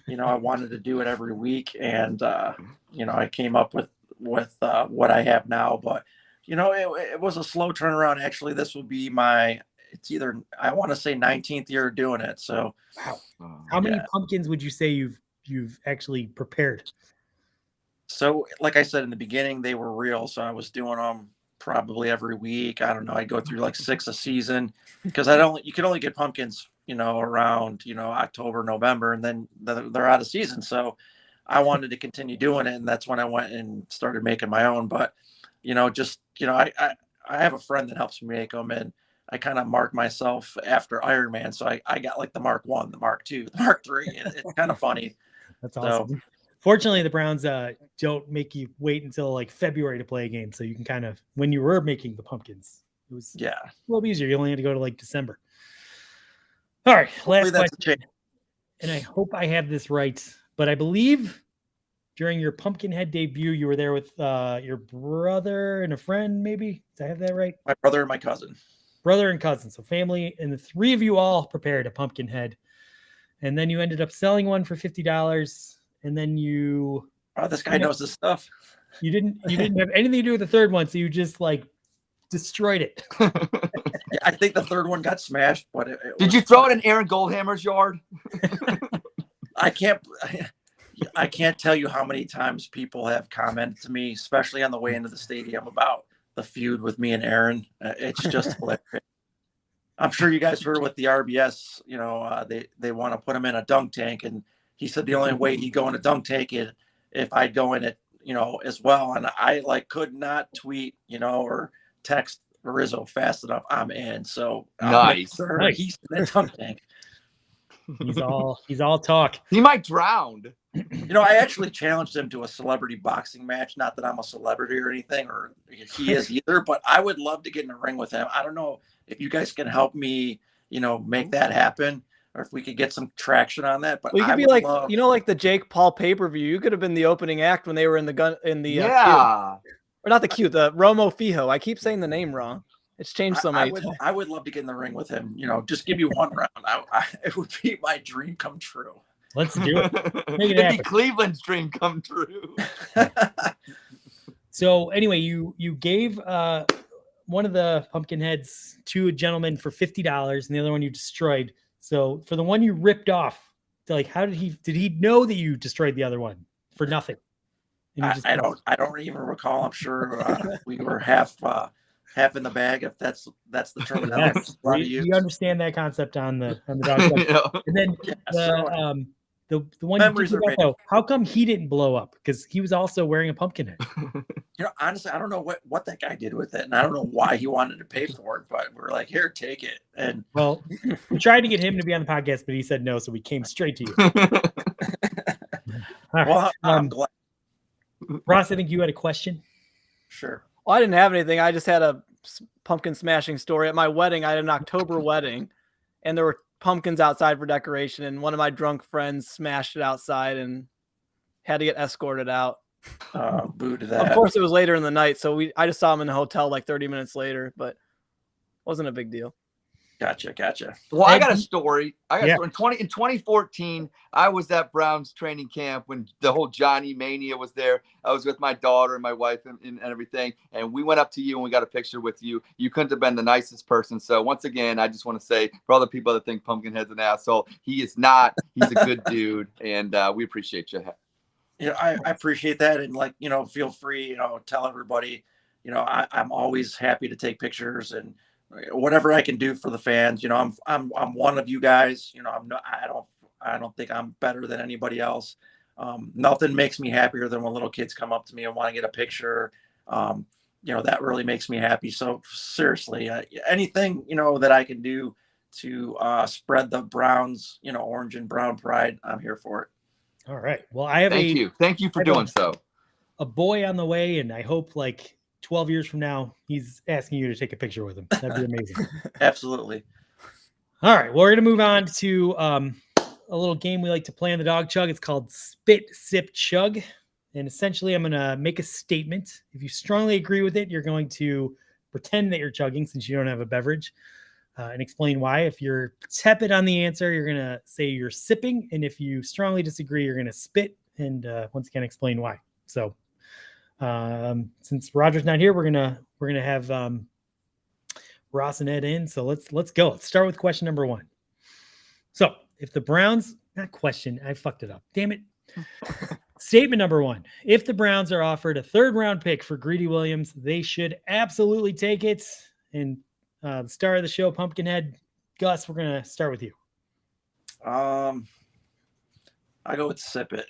I wanted to do it every week, and I came up with what I have now. But it was a slow turnaround. Actually, this will be it's either, I want to say 19th year doing it. So, wow. How many pumpkins would you say you've actually prepared? So, like I said in the beginning, they were real. So I was doing them probably every week. I don't know. I go through like 6 a season because you can only get pumpkins, around, October, November, and then they're out of season. So I wanted to continue doing it. And that's when I went and started making my own. But, I have a friend that helps me make them, and I kind of mark myself after Iron Man. So I got like the Mark 1, the Mark 2, the Mark 3. It's kind of funny. That's awesome. So, fortunately, the Browns don't make you wait until like February to play a game. So you can kind of, when you were making the pumpkins, it was a little easier. You only had to go to like December. All right. Last question. And I hope I have this right, but I believe during your Pumpkinhead debut, you were there with your brother and a friend, maybe? Did I have that right? My brother and my cousin. Brother and cousin. So family, and the 3 of you all prepared a Pumpkinhead. And then you ended up selling one for $50. And then this guy knows this stuff. You didn't have anything to do with the 3rd one, so you just like destroyed it. I think the 3rd one got smashed, but did you throw it in Aaron Goldhammer's yard? I can't tell you how many times people have commented to me, especially on the way into the stadium, about the feud with me and Aaron. It's just hilarious. I'm sure you guys heard with the RBS, they want to put him in a dunk tank, and he said the only way he'd go in a dunk tank is if I'd go in it, as well. And I could not tweet, or text Rizzo fast enough. I'm in. So nice. He's in the dunk tank. He's all talk. He might drown. I actually challenged him to a celebrity boxing match. Not that I'm a celebrity or anything, or he is either, but I would love to get in a ring with him. I don't know if you guys can help me, make that happen, or if we could get some traction on that. But we could be like, like the Jake Paul pay-per-view. You could have been the opening act when they were in the Q. Or not the Q, the Romo Fijo. I keep saying the name wrong. It's changed so many times. I would love to get in the ring with him. Just give me one round. It would be my dream come true. Let's do it. It'd be Cleveland's dream come true. So anyway, you gave one of the pumpkin heads to a gentleman for $50, and the other one you destroyed. So for the one you ripped off, how did he know that you destroyed the other one for nothing? I don't even recall. I'm sure we were half in the bag, if that's the term. Yes. You understand that concept on the Dawg Chug. And then The one Memories you are did made. though, how come he didn't blow up? Because he was also wearing a pumpkin head. Honestly, I don't know what that guy did with it, and I don't know why he wanted to pay for it. But we're like, here, take it. And Well, we tried to get him to be on the podcast, but he said no, so we came straight to you. All right. well, I'm glad. Ross, I think you had a question. Sure. Well, I didn't have anything. I just had a pumpkin smashing story. At my wedding, I had an October wedding, and there were pumpkins outside for decoration, and one of my drunk friends smashed it outside and had to get escorted out. Boo to that. Of course, it was later in the night, so I just saw him in the hotel like 30 minutes later, but wasn't a big deal. Gotcha. Well, I got a story. Yeah. In 2014, I was at Browns training camp when the whole Johnny Mania was there. I was with my daughter and my wife and everything, and we went up to you and we got a picture with you. You couldn't have been the nicest person. So once again, I just want to say for all the people that think Pumpkinhead's an asshole, he is not. He's a good dude, and we appreciate you. Yeah, I appreciate that, and feel free, tell everybody, I'm always happy to take pictures and whatever I can do for the fans. I'm one of you guys. I don't think I'm better than anybody else. Nothing makes me happier than when little kids come up to me and want to get a picture. That really makes me happy. So seriously, anything that I can do to spread the Browns, orange and brown pride, I'm here for it. All right. Well, I have Thank you for doing so. A boy on the way, and I hope 12 years from now, he's asking you to take a picture with him. That'd be amazing. Absolutely. All right. Well, we're going to move on to a little game we like to play on the Dawg Chug. It's called Spit, Sip, Chug. And essentially, I'm going to make a statement. If you strongly agree with it, you're going to pretend that you're chugging since you don't have a beverage and explain why. If you're tepid on the answer, you're going to say you're sipping. And if you strongly disagree, you're going to spit and once again, explain why. So since Roger's not here, we're gonna have Ross and Ed in. So let's go. Let's start with question number 1. So if the Browns, not question, I fucked it up. Damn it. Statement number 1. If the Browns are offered a 3rd round pick for Greedy Williams, they should absolutely take it. And the star of the show, Pumpkinhead, Gus, we're gonna start with you. I go with sip it.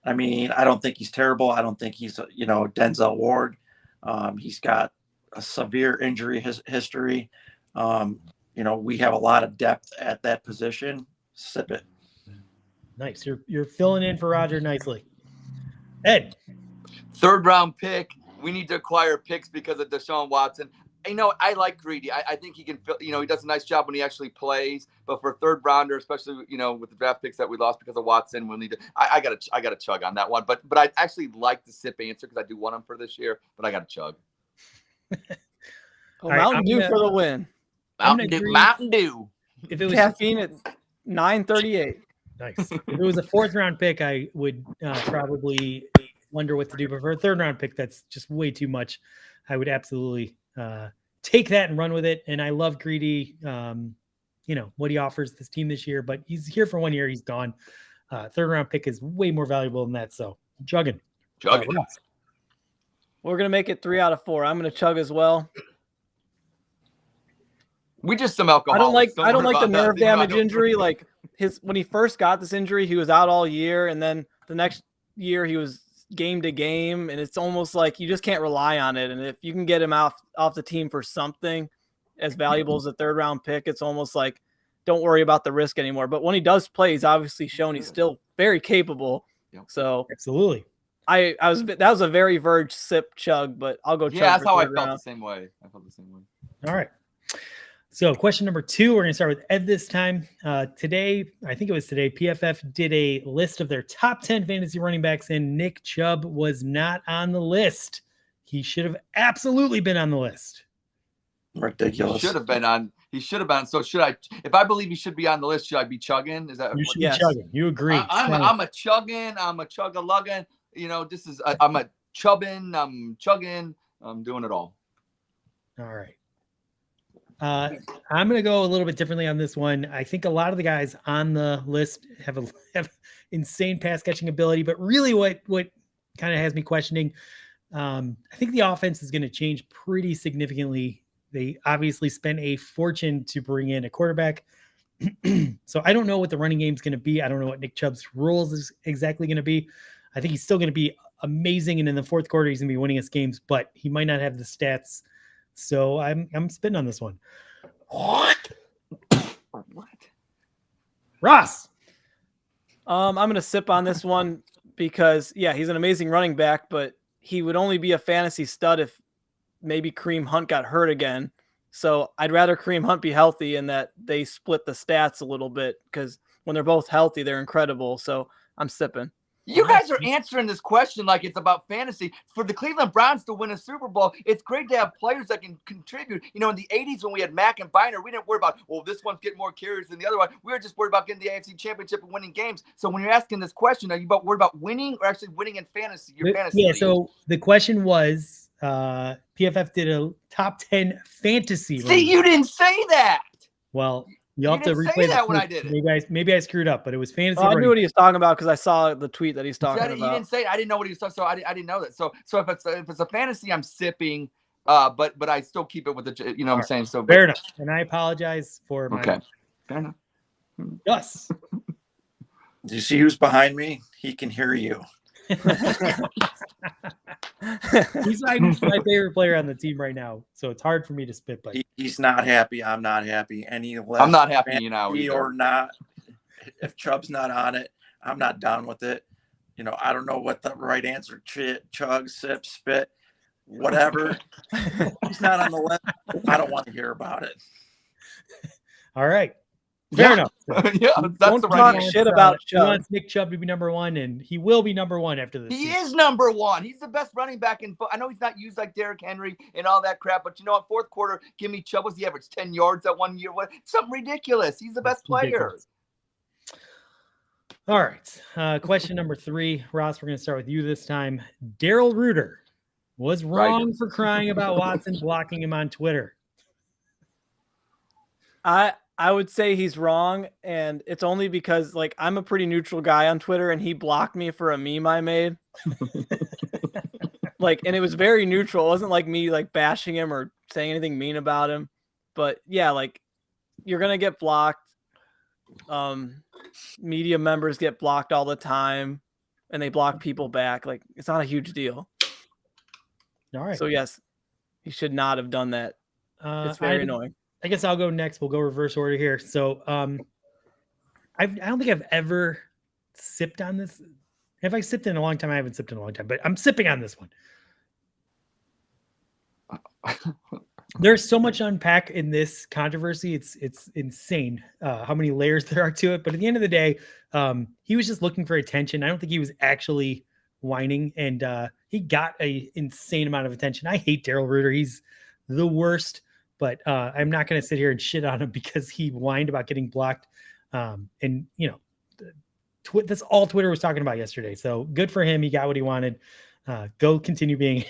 I mean, I don't think he's terrible. I don't think he's, Denzel Ward. He's got a severe injury history. We have a lot of depth at that position. Sip it. Nice. You're filling in for Roger nicely. Ed. 3rd round pick. We need to acquire picks because of Deshaun Watson. I like Greedy. I think he can fill, he does a nice job when he actually plays. But for a 3rd rounder, especially, with the draft picks that we lost because of Watson, we'll need to. I got to chug on that one. But I actually like the sip answer because I do want him for this year. But I got to chug. Mountain Dew for the win. Mountain Dew. If it was Caffeine at 9:38. Nice. If it was a 4th round pick, I would probably wonder what to do. But for a 3rd round pick, that's just way too much. I would absolutely take that and run with it. And I love Greedy, what he offers this team this year. But he's here for 1 year. He's gone. 3rd round pick is way more valuable than that. So chugging. We're gonna make it 3 out of 4. I'm gonna chug as well. We just some alcohol. I don't like the nerve damage injury. Like when he first got this injury, he was out all year, and then the next year he was game to game, and it's almost like you just can't rely on it. And if you can get him off the team for something as valuable as a 3rd round pick, it's almost like don't worry about the risk anymore. But when he does play, he's obviously shown he's still very capable. So absolutely. That was a very verge sip chug, but I'll go chug. Yeah, that's how I felt the same way. All right. So question number 2, we're going to start with Ed this time. Today, PFF did a list of their top 10 fantasy running backs, and Nick Chubb was not on the list. He should have absolutely been on the list. Ridiculous. He should have been. So should I? If I believe he should be on the list, should I be chugging? Is that you should be chugging? You agree? I'm a chugging. I'm a chug-a-lugging. This is. I'm a chubbing. I'm chugging. I'm doing it all. All right. I'm going to go a little bit differently on this one. I think a lot of the guys on the list have insane pass catching ability, but really what kind of has me questioning, I think the offense is going to change pretty significantly. They obviously spent a fortune to bring in a quarterback. So I don't know what the running game is going to be. I don't know what Nick Chubb's rules is exactly going to be. I think he's still going to be amazing, and in the fourth quarter, he's going to be winning us games, but he might not have the stats. So I'm spitting on this one. What? Ross. I'm going to sip on this one because, yeah, he's an amazing running back, but he would only be a fantasy stud if maybe Kareem Hunt got hurt again. So I'd rather Kareem Hunt be healthy and that they split the stats a little bit, because when they're both healthy, they're incredible. So I'm sipping. You guys are answering this question like it's about fantasy. For the Cleveland Browns to win a Super Bowl, it's great to have players that can contribute. You know, in the 80s when we had Mack and Biner, we didn't worry about, well, this one's getting more carries than the other one. We were just worried about getting the AFC Championship and winning games. So when you're asking this question, are you worried about winning or actually winning in fantasy? Your fantasy league? So the question was, PFF did a top 10 fantasy. See, you didn't say that. Well, you'll have to didn't replay say that when I did it. Maybe I screwed up, but it was fantasy. I knew what he was talking about because I saw the tweet that he's talking about. He didn't say it. I didn't know what he was talking. So I didn't know that. So if it's a fantasy, I'm sipping. But I still keep it with the. You know what I'm saying? So fair enough. And I apologize for my. Okay. Fair enough. Yes. Do you see who's behind me? He can hear you. He's my favorite player on the team right now, so it's hard for me to spit. But He's not happy. I'm not happy. I'm not happy, you know. Or not. If Chubb's not on it, I'm not down with it. You know, I don't know what the right answer. Chug, sip, spit, whatever. He's not on the list. I don't want to hear about it. All right. Fair enough. Yeah, that's don't the talk right shit about He Chubb. wants Nick Chubb to be number one, and he will be number one after this. He season. is number one. He's the best running back in football. I know he's not used like Derrick Henry and all that crap, but you know what? Fourth quarter, give me Chubb. Was the average 10 yards that 1 year? What? Something ridiculous. He's the best player. Ridiculous. All right. Question number 3. Ross, we're going to start with you this time. Daryl Reuter was wrong for crying about Watson blocking him on Twitter. I would say he's wrong, and it's only because like I'm a pretty neutral guy on Twitter, and he blocked me for a meme I made. And it was very neutral. It wasn't like me like bashing him or saying anything mean about him. But yeah, like you're gonna get blocked. Media members get blocked all the time, and they block people back. Like it's not a huge deal. All right. So yes, he should not have done that. It's very annoying. I guess I'll go next. We'll go reverse order here. So I don't think I've ever sipped on this. Have I sipped in a long time? I haven't sipped in a long time, but I'm sipping on this one. There's so much to unpack in this controversy. It's insane how many layers there are to it. But at the end of the day, he was just looking for attention. I don't think he was actually whining, and he got an insane amount of attention. I hate Daryl Reuter. He's the worst. But I'm not going to sit here and shit on him because he whined about getting blocked. And, you know, that's all Twitter was talking about yesterday. So good for him. He got what he wanted. Go continue being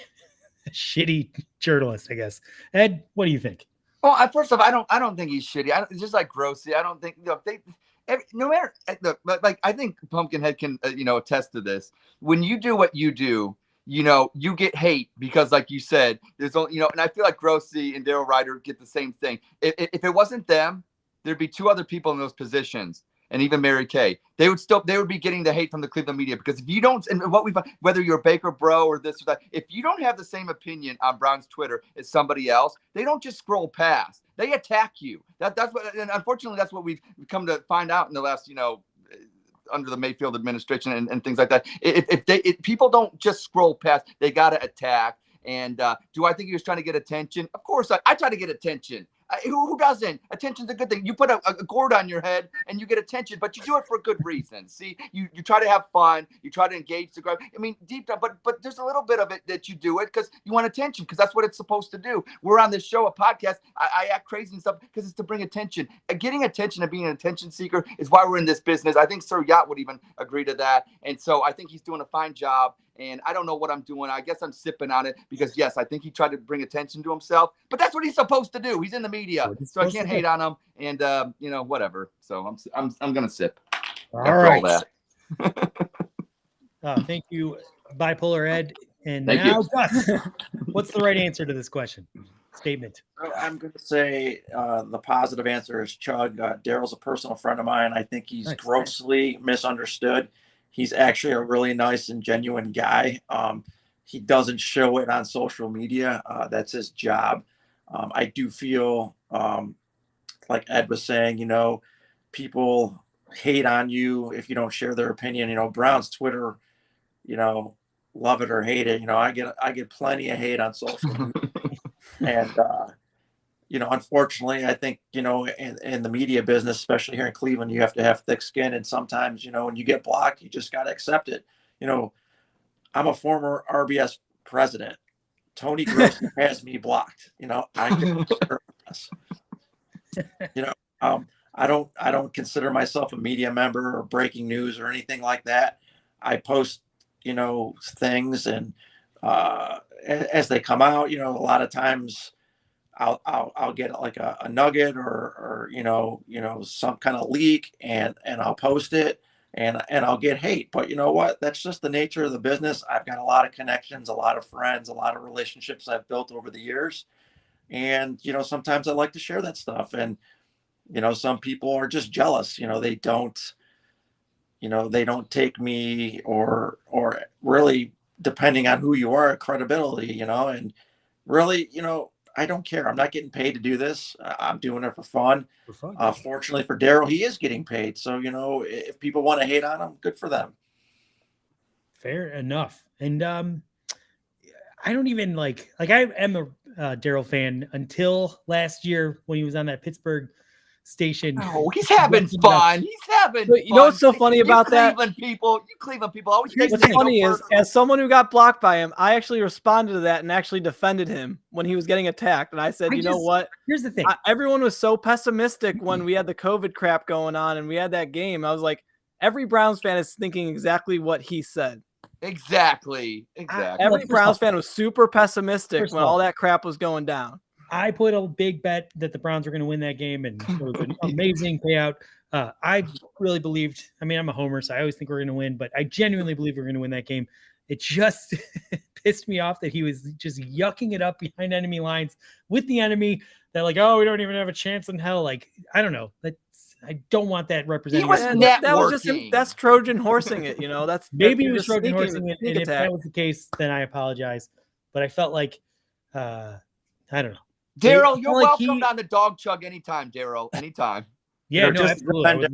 a shitty journalist, I guess. Ed, what do you think? Well, first off, I don't think he's shitty. It's just like Grossy. I don't think, you know, no matter, like I think Pumpkinhead can, attest to this. When you do what you do, you know, you get hate because, like you said, there's only, and I feel like Grossy and Daryl Ryder get the same thing. If it wasn't them, there'd be 2 other people in those positions, and even Mary Kay. They would be getting the hate from the Cleveland media, because if you don't, and whether you're a Baker bro or this or that, if you don't have the same opinion on Brown's Twitter as somebody else, they don't just scroll past. They attack you. That's what, and unfortunately, that's what we've come to find out in the last, under the Mayfield administration and things like that. If people don't just scroll past, they got to attack. And do I think he was trying to get attention? Of course, I try to get attention. Who doesn't? Attention's a good thing. You put a gourd on your head and you get attention, but you do it for a good reason. See, you try to have fun. You try to engage the crowd. I mean, deep down, but there's a little bit of it that you do it because you want attention, because that's what it's supposed to do. We're on this show, a podcast. I act crazy and stuff because it's to bring attention. Getting attention and being an attention seeker is why we're in this business. I think Sir Yacht would even agree to that. And so I think he's doing a fine job. And I don't know what I'm doing. I guess I'm sipping on it because, yes, I think he tried to bring attention to himself. But that's what he's supposed to do. He's in the media, so I can't hate on him. And whatever. So I'm gonna sip. All right. All that. Thank you, Bipolar Ed. And Thank now, you. Gus, what's the right answer to this question? statement. I'm going to say the positive answer is Chug. Daryl's a personal friend of mine. I think he's Nice. grossly misunderstood. He's actually a really nice and genuine guy. He doesn't show it on social media. That's his job. I do feel like Ed was saying, people hate on you if you don't share their opinion. Brown's Twitter, love it or hate it. I get plenty of hate on social media. And unfortunately, I think, in the media business, especially here in Cleveland, you have to have thick skin. And sometimes, when you get blocked, you just got to accept it. I'm a former RBS president. Tony Gross has me blocked. I don't consider myself a media member or breaking news or anything like that. I post, things, and as they come out, a lot of times I'll get like a nugget or some kind of leak, and I'll post it, and I'll get hate. But you know what? That's just the nature of the business. I've got a lot of connections, a lot of friends, a lot of relationships I've built over the years. And, sometimes I like to share that stuff. And, some people are just jealous. They don't take me or really, depending on who you are, credibility, and really, I don't care. I'm not getting paid to do this. I'm doing it for fun. Fortunately for Daryl, he is getting paid. So, if people want to hate on him, good for them. Fair enough. And I don't even like I am a Daryl fan until last year when he was on that Pittsburgh station. Oh, he's having fun. He's having fun. You know what's so funny about that? You Cleveland people always take What's funny is, as someone who got blocked by him, I actually responded to that and actually defended him when he was getting attacked. And I said, know what? Here's the thing. Everyone was so pessimistic when we had the COVID crap going on and we had that game. I was like, every Browns fan is thinking exactly what he said. Exactly. Every Browns fan was super pessimistic when all that crap was going down. I put a big bet that the Browns were going to win that game, and it was an amazing payout. I really believed. I mean, I'm a homer, so I always think we're going to win, but I genuinely believe we're going to win that game. It just pissed me off that he was just yucking it up behind enemy lines with the enemy. That we don't even have a chance in hell. I don't know. I don't want that represented. That was just him. That's Trojan horsing it. That's maybe he was Trojan horsing it. And if that was the case, then I apologize. But I felt like I don't know. Daryl, you're welcome on the Dawg Chug anytime, Daryl. Anytime. Yeah, no, absolutely.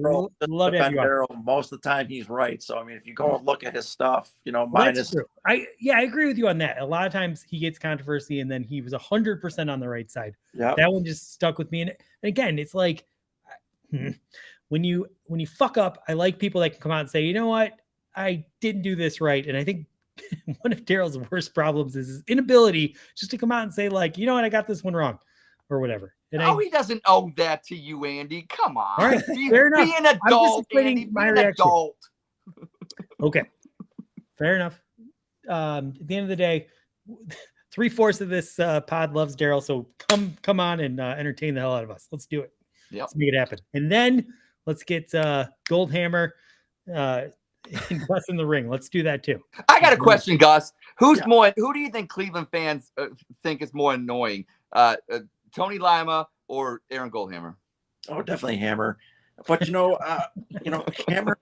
Love Daryl. Most of the time, he's right. So, I mean, if you go and look at his stuff, mine is true. I agree with you on that. A lot of times he gets controversy, and then he was 100% on the right side. Yeah, that one just stuck with me. And again, it's like when you fuck up, I like people that can come out and say, you know what, I didn't do this right. And I think one of Daryl's worst problems is his inability just to come out and say, you know what, I got this one wrong or whatever. And he doesn't owe that to you, Andy. Come on. All right, fair enough. Be an adult, Andy. Be an adult. Okay. Fair enough. At the end of the day, 3/4 of this pod loves Daryl. So come on and entertain the hell out of us. Let's do it. Yep. Let's make it happen. And then let's get Goldhammer and Gus in the ring. Let's do that too. I got a question, Gus. Who do you think Cleveland fans think is more annoying? Tony Lima or Aaron Goldhammer? Oh, definitely Hammer. But Hammer,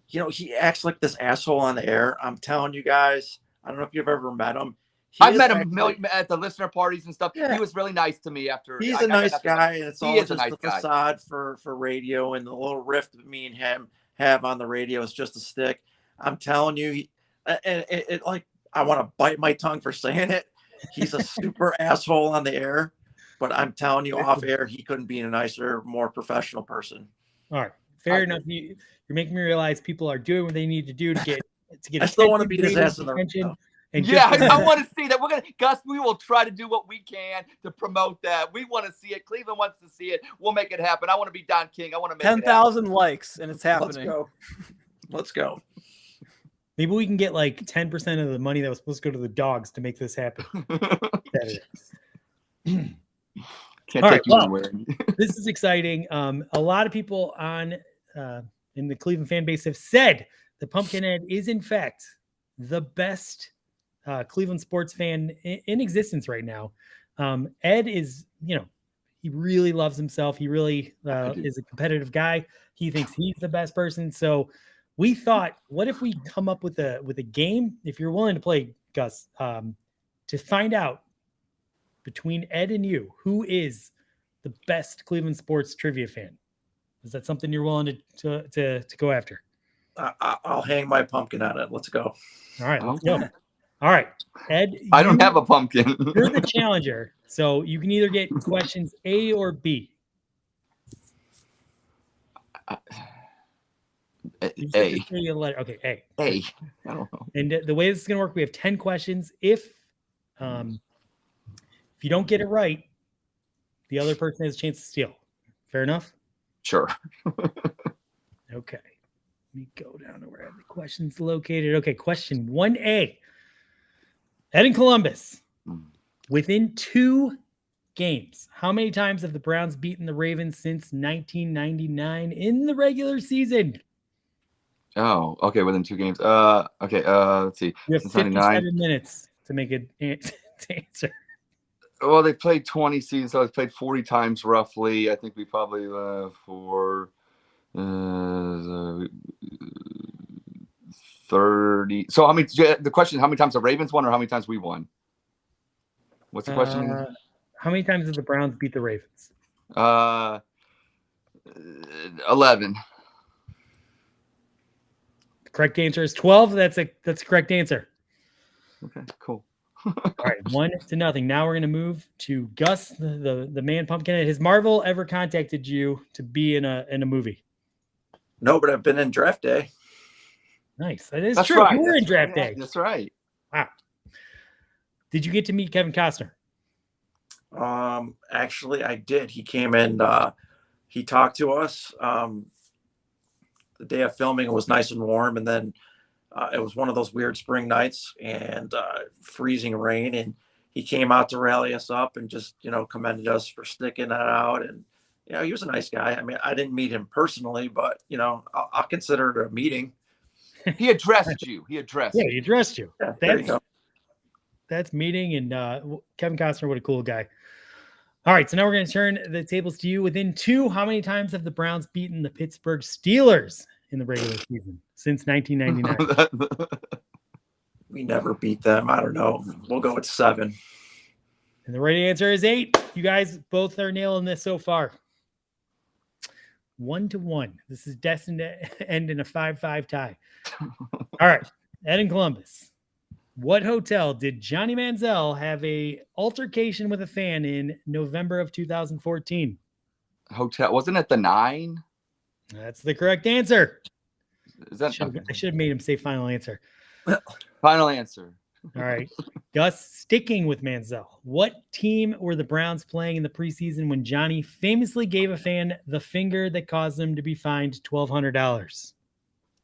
he acts like this asshole on the air. I'm telling you guys, I don't know if you've ever met him. I've met him at the listener parties and stuff. Yeah. He was really nice to me after. He's a nice guy, and it's all just the facade for radio, and the little rift that me and him have on the radio is just a stick. I'm telling you, I want to bite my tongue for saying it. He's a super asshole on the air, but I'm telling you, off air, he couldn't be a nicer, more professional person. All right, fair enough. You're making me realize people are doing what they need to do to get. I still want to beat his ass in the ring. I want to see that. Gus, we will try to do what we can to promote that. We want to see it. Cleveland wants to see it. We'll make it happen. I want to be Don King. I want to make 10,000 likes, and it's happening. Let's go. Maybe we can get 10% of the money that was supposed to go to the dogs to make this happen. Can't take you anywhere. This is exciting. A lot of people in the Cleveland fan base have said the Pumpkinhead is in fact the best Cleveland sports fan in existence right now. Ed is, he really loves himself. He really is a competitive guy. He thinks he's the best person. So we thought, what if we come up with a game, if you're willing to play, Gus, to find out between Ed and you, who is the best Cleveland sports trivia fan? Is that something you're willing to go after? I'll hang my pumpkin on it. Let's go. All right, let's go. All right, Ed. I don't have a pumpkin. You're the challenger, so you can either get questions A or B. A. Okay, A. A. I don't know. And the way this is going to work, we have 10 questions. If you don't get it right, the other person has a chance to steal. Fair enough? Sure. Okay. Let me go down to where I have the questions located. Okay, question 1A. Ed in Columbus. Within 2 games, how many times have the Browns beaten the Ravens since 1999 in the regular season? Oh, okay. Within 2 games. Okay. Let's see. You have 57 minutes to make it to answer. Well, they played 20 seasons, so they played 40 times roughly. I think we probably for 30. So how many? The question is how many times the Ravens won, or how many times we won? What's the question? How many times did the Browns beat the Ravens? 11. The correct answer is 12. That's a correct answer. Okay, cool. All right, 1-0. Now we're going to move to Gus, the man pumpkin. Has Marvel ever contacted you to be in a movie? No, but I've been in draft day. Nice. That is That's true. right. You were in That's draft right. day. That's right. Wow. Did you get to meet Kevin Costner? Actually, I did. He came in. He talked to us. The day of filming, it was nice and warm, and then it was one of those weird spring nights and freezing rain, and he came out to rally us up and just commended us for sticking that out. And he was a nice guy. I mean, I didn't meet him personally, but I'll consider it a meeting. He addressed you. He addressed. Yeah, he addressed you. Yeah, there you go. That's meeting, and Kevin Costner, what a cool guy. All right, so now we're going to turn the tables to you. Within 2, how many times have the Browns beaten the Pittsburgh Steelers in the regular season since 1999? We never beat them. I don't know. We'll go with 7. And the right answer is 8. You guys both are nailing this so far. 1-1. This is destined to end in a 5-5 tie. All right, Ed in Columbus. What hotel did Johnny Manziel have a altercation with a fan in November of 2014? Hotel. Wasn't it the 9? That's the correct answer. Is that I should have made him say final answer. final answer? All right. Gus, sticking with Manziel. What team were the Browns playing in the preseason when Johnny famously gave a fan the finger that caused him to be fined $1,200?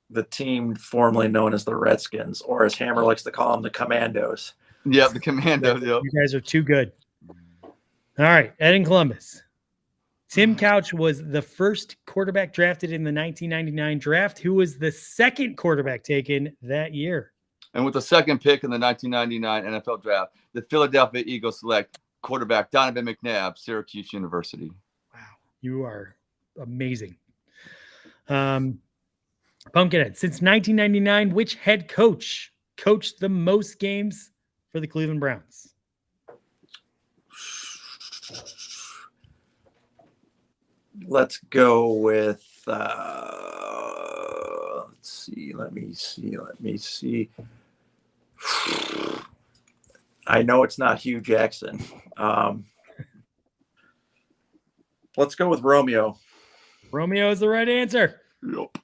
The team formerly known as the Redskins, or as Hammer likes to call them, the Commandos. Yeah, the Commandos. Yep. You guys are too good. All right, Ed in Columbus. Tim Couch was the first quarterback drafted in the 1999 draft. Who was the second quarterback taken that year? And with the second pick in the 1999 NFL draft, the Philadelphia Eagles select quarterback Donovan McNabb, Syracuse University. Wow, you are amazing. Pumpkinhead, since 1999, which head coach coached the most games for the Cleveland Browns? Let's go with let me see. I know it's not Hugh Jackson. Let's go with Romeo. Romeo is the right answer. Yep.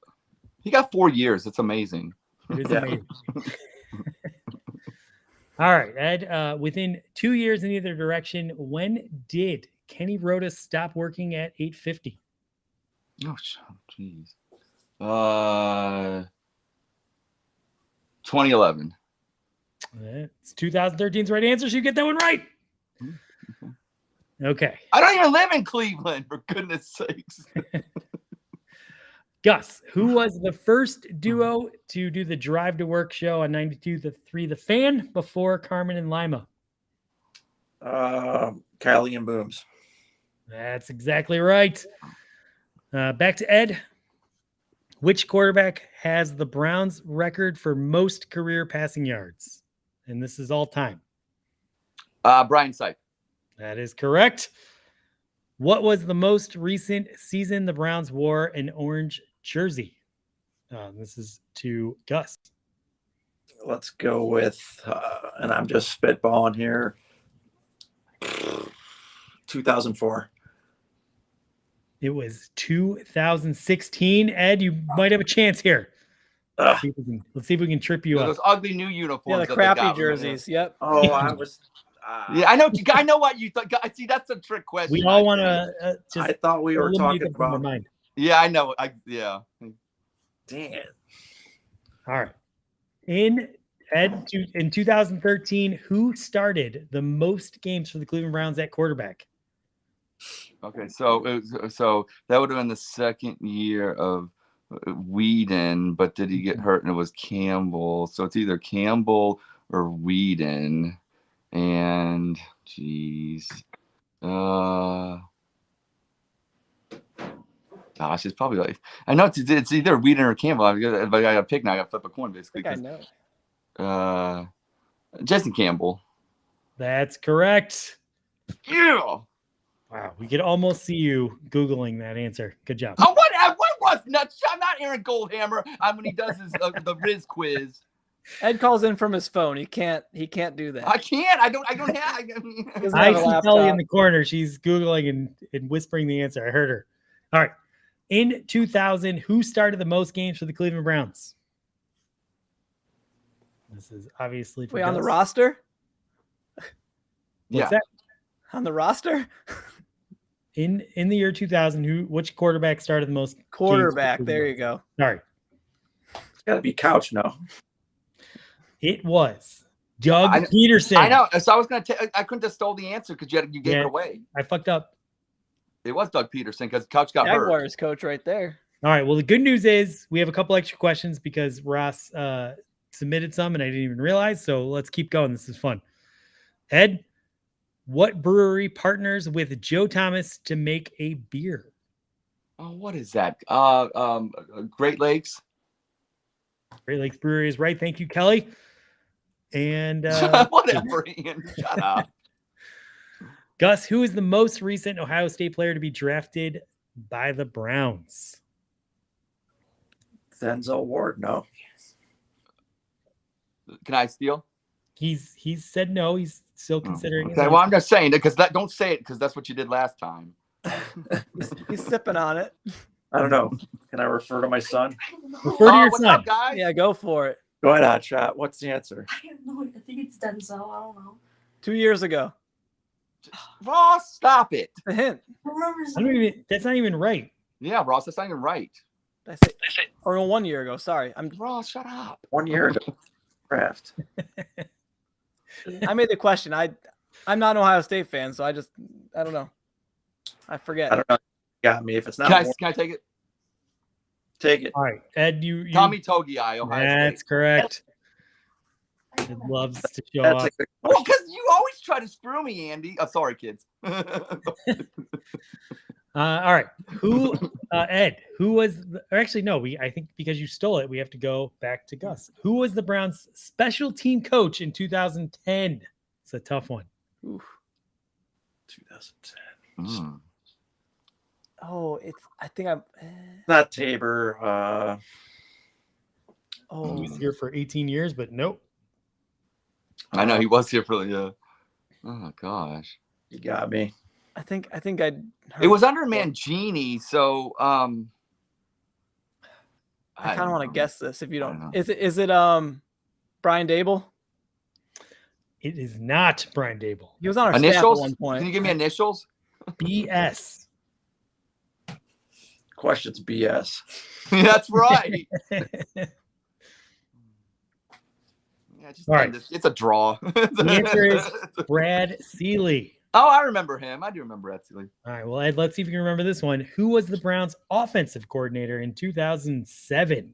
He got 4 years. It's amazing. It is amazing. All right, Ed, within 2 years in either direction, when did Kenny Rhoda stop working at 850? Oh, jeez. 2011. It's 2013's right answer, so you get that one right. Okay. I don't even live in Cleveland, for goodness sakes. Gus, who was the first duo to do the Drive to Work show on 92.3 The Fan before Carmen and Lima? Kylie and Booms. That's exactly right. Back to Ed. Which quarterback has the Browns record for most career passing yards? And this is all time. Brian Sipe. That is correct. What was the most recent season the Browns wore an orange jersey? This is to Gus. Let's go with, and I'm just spitballing here, 2004. It was 2016. Ed, you might have a chance here. Ugh. Let's see if we can trip you Those up. ugly new uniforms. Yeah, the that they crappy got, jerseys. Yep. Oh, I was. Yeah, I know. I know what you thought. See, that's a trick question. We all want to just. I thought we were eliminate talking them from our about. mind. Yeah, I know. Yeah. Damn. All right. In 2013, who started the most games for the Cleveland Browns at quarterback? Okay, so that would have been the second year of Whedon, but did he get hurt? And it was Campbell. So it's either Campbell or Whedon. And geez, gosh, it's probably like I know it's either Whedon or Campbell. I got to pick now. I got to flip a coin basically. I think I know. Jason Campbell. That's correct. Yeah. Wow, we could almost see you Googling that answer. Good job. Oh, what was nuts? I'm not Aaron Goldhammer. When he does his the Riz quiz. Ed calls in from his phone. He can't do that. I can't. I don't have. Doesn't I have a see Kelly in laptop. the corner. She's Googling and whispering the answer. I heard her. All right. In 2000, who started the most games for the Cleveland Browns? This is obviously for Wait, on the Gus. roster? What's Yeah. that? On the roster? In the year 2000, which quarterback started the most games for the Quarterback. Cleveland There you Browns? go. Sorry. It's got to be Couch, no? It was Doug I- Peterson. I know. So I was gonna. I couldn't have stole the answer because you gave Yeah. it away. I fucked up. It was Doug Peterson because Couch got hurt. Jaguars coach right there. All right. Well, the good news is we have a couple extra questions because Ross submitted some and I didn't even realize. So let's keep going. This is fun. Ed, what brewery partners with Joe Thomas to make a beer? Oh, what is that? Great Lakes. Great Lakes Brewery is right. Thank you, Kelly. And Whatever, Ian. Shut up. Gus, who is the most recent Ohio State player to be drafted by the Browns? Denzel Ward, no. Can I steal? He's said no. He's still considering it. Okay. Well, I'm just saying that because don't say it because that's what you did last time. He's sipping on it. I don't know. Can I refer to my son? Refer to your What's son. up, guys? Yeah, go for it. Go ahead, Hotshot. What's the answer? I don't know. I think it's Denzel. I don't know. 2 years ago. Ross, stop it. A hint. I remember his I don't even, that's not even right. Yeah, Ross, that's not even right. Did I say, or 1 year ago. Sorry. Ross, shut up. 1 year ago. Draft. I made the question. I'm not an Ohio State fan, so I don't know. I forget. I don't know. Got me. If it's not, Can Ward, I take it? take it. All right, Ed, you Tommy Togiai, Ohio That's State. correct. I It don't know. loves to show That's off. a good Well, question. because you always try to screw me, Andy. Oh, sorry, kids. All right, who Ed? Who was? Or actually, no. I think because you stole it, we have to go back to Gus. Who was the Browns' special team coach in 2010? It's a tough one. Oof. 2010. Hmm. Oh, I think I'm. Not Tabor. He Oh, was here for 18 years, but nope. I know he was here for the. Oh gosh, You got me. I think I. it was under Mangini, so I kind of want to guess this. If you I don't don't, know. is it Brian Dable? It is not Brian Dable. He was on our staff at initials. one Can point. you give me initials? BS. Question's BS. That's right. Yeah, just All end right. this. It's a draw. The answer is Brad Seeley. Oh, I remember him. I do remember Ed Seeley. All right, well, Ed, let's see if you can remember this one. Who was the Browns' offensive coordinator in 2007?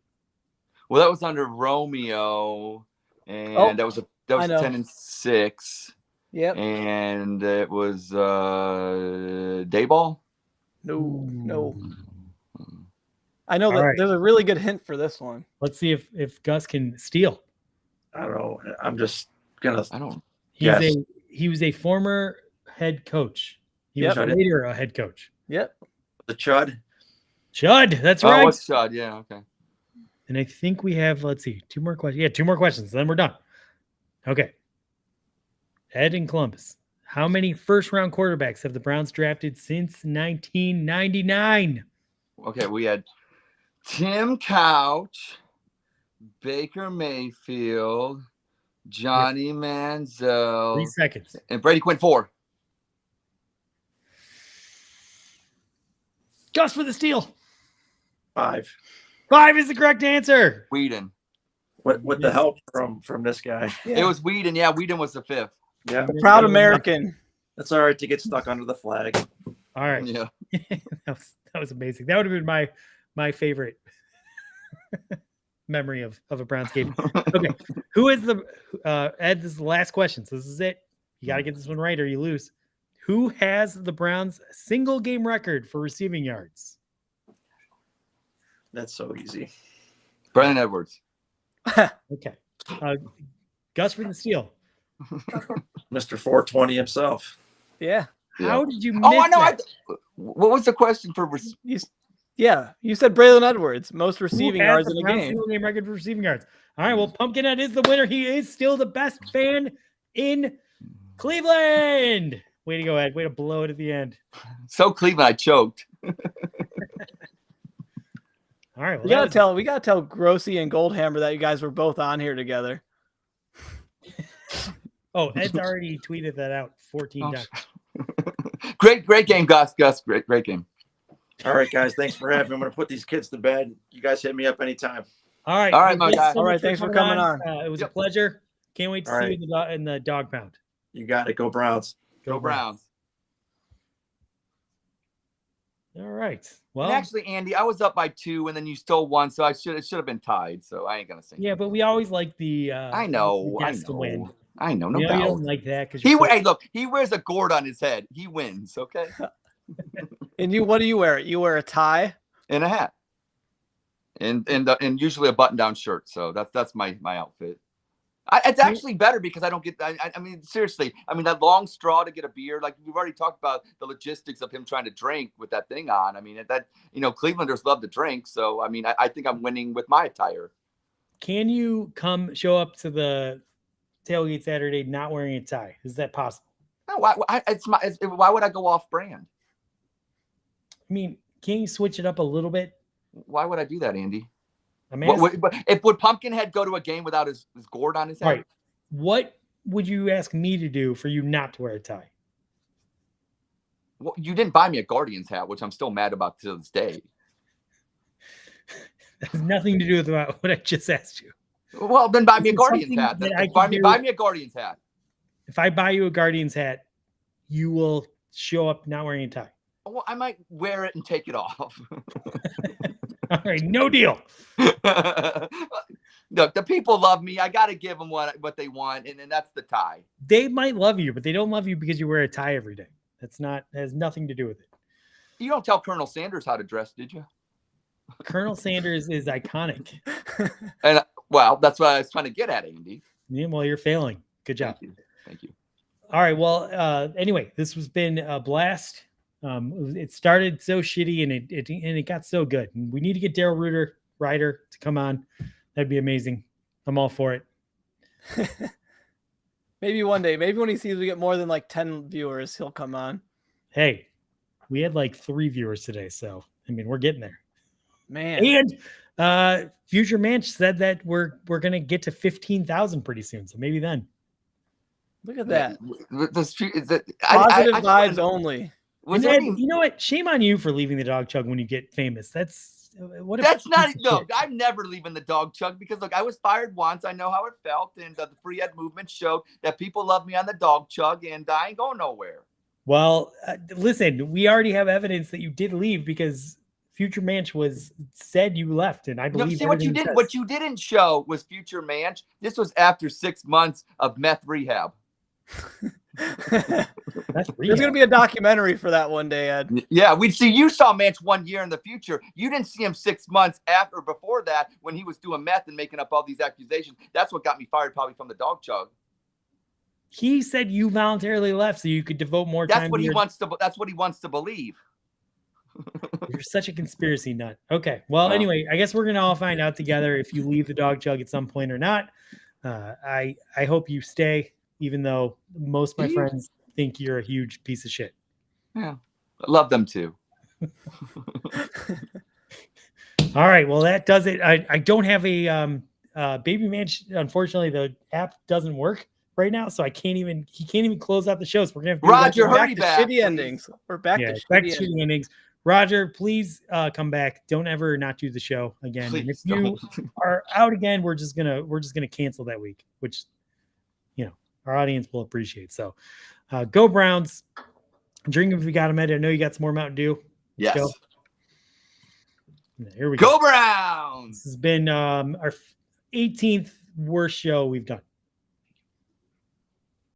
Well, that was under Romeo, and Oh, that was I know. 10-6. Yep. And it was Dayball. No. I know All that right. there's a really good hint for this one. Let's see if Gus can steal. I don't know. I'm just gonna. I don't. Yes. He was a former head coach. He Yep. was later a head coach. Yep. The Chud. Chud, that's Oh, right. what's Chud? Yeah, okay. And I think we have, let's see, 2 more questions. Yeah, 2 more questions. Then we're done. Okay. Ed in Columbus. How many first-round quarterbacks have the Browns drafted since 1999? Okay, we had Tim Couch, Baker Mayfield, Johnny 3 Manziel, seconds. and Brady Quinn 4. Gus for the steal. 5. 5 is the correct answer. Whedon. With the help from this guy. It was Whedon. Yeah, Whedon was the 5th. Yeah. Proud American. That's all right to get stuck under the flag. All right. Yeah. that was amazing. That would have been my favorite memory of a Browns game. Okay. Who is the Ed, this is the last question. So this is it. You got to get this one right or you lose. Who has the Browns single game record for receiving yards? That's so easy. Brandon Edwards. Okay. Gus for the steal. Mr. 420 himself. Yeah. How did you miss Oh, I know. that? What was the question for? You said Braylon Edwards, most Who receiving has yards the in a Browns game. single game record for receiving yards? All right. Well, Pumpkinhead is the winner. He is still the best fan in Cleveland. Way to go, Ed. Way to blow it at the end. So Cleveland, I choked. All right. Well, We gotta tell Grossi and Goldhammer that you guys were both on here together. Oh, Ed's already tweeted that out 14 times. Great game, Gus. Great game. All right, guys. Thanks for having me. I'm going to put these kids to bed. You guys hit me up anytime. All right. All right, my guy. All right, thanks for coming on. It was a pleasure. Can't wait to All see right. you in the dog pound. You got it. Go Browns. Go Browns. All right. And Well, actually, Andy, I was up by 2, and then you stole 1, so it should have been tied. So I ain't gonna say. yeah, but we always like the I know. to win. I know. No You doubt. don't like that because Hey, look, he wears a gourd on his head. He wins. Okay, And what do you wear? You wear a tie? and a hat, and usually a button-down shirt. So that's my outfit. It's actually better because I don't get. I mean, seriously. I mean, that long straw to get a beer. Like we've already talked about the logistics of him trying to drink with that thing on. I mean, Clevelanders love to drink. So I mean, I think I'm winning with my attire. Can you show up to the tailgate Saturday not wearing a tie? Is that possible? No, why would I go off brand? I mean, can you switch it up a little bit? Why would I do that, Andy? I'm asking. Would Pumpkinhead go to a game without his gourd on his head? All right. What would you ask me to do for you not to wear a tie? Well, you didn't buy me a Guardians hat, which I'm still mad about to this day. That has nothing to do with what I just asked you. Well, then buy me a Is it Guardians something hat. that I Buy can me do? a Guardians hat. If I buy you a Guardians hat, you will show up not wearing a tie. Well, I might wear it and take it off. All right, no deal. Look, the people love me. I got to give them what they want, and that's the tie. They might love you, but they don't love you because you wear a tie every day. That has nothing to do with it. You don't tell Colonel Sanders how to dress, did you? Colonel Sanders is iconic. And well, that's what I was trying to get at, Andy. Yeah, well, you're failing. Good job. Thank you. All right. Well, anyway, this has been a blast. It started so shitty and it got so good. And we need to get Daryl Ryder to come on. That'd be amazing. I'm all for it. Maybe one day. Maybe when he sees we get more than like 10 viewers, he'll come on. Hey, we had like 3 viewers today, so I mean we're getting there. Man. And Future Manch said that we're gonna get to 15,000 pretty soon. So maybe then. Look at that. Positive Positive vibes only. Was And there Ed, any, you know what? Shame on you for leaving the Dog Chug when you get famous. That's what. that's not piece of no. shit. I'm never leaving the Dog Chug because look, I was fired once. I know how it felt, and the free ed movement showed that people love me on the Dog Chug, and I ain't going nowhere. Well, listen, we already have evidence that you did leave because Future Manch said you left, and I No, believe see what you everything he did. says. What you didn't show was Future Manch. This was after 6 months of meth rehab. That's There's gonna be a documentary for that one day, Ed. Yeah, we'd see you saw Mance 1 year in the future. You didn't see him 6 months after or before that when he was doing meth and making up all these accusations. That's what got me fired, probably from the Dawg Chug. He said you voluntarily left so you could devote more time. That's what he wants to. That's what he wants to believe. You're such a conspiracy nut. Okay. Well, anyway, I guess we're gonna all find out together if you leave the Dawg Chug at some point or not. I hope you stay, even though most of my friends think you're a huge piece of shit. Yeah, I love them too. All right. Well, that does it. I don't have a Baby Manch. Unfortunately, the app doesn't work right now, so he can't even close out the show. So we're gonna have to Roger, back hurry to back. shitty endings. We're back to back shitty to endings. shitty endings. Roger, please come back. Don't ever not do the show again. And if Please you don't. are out again, we're just gonna cancel that week, which our audience will appreciate. So go Browns. Drink if you got them, Ed. I know you got some more Mountain Dew. Let's Yes. go. Here we go. Go Browns. This has been our 18th worst show we've done.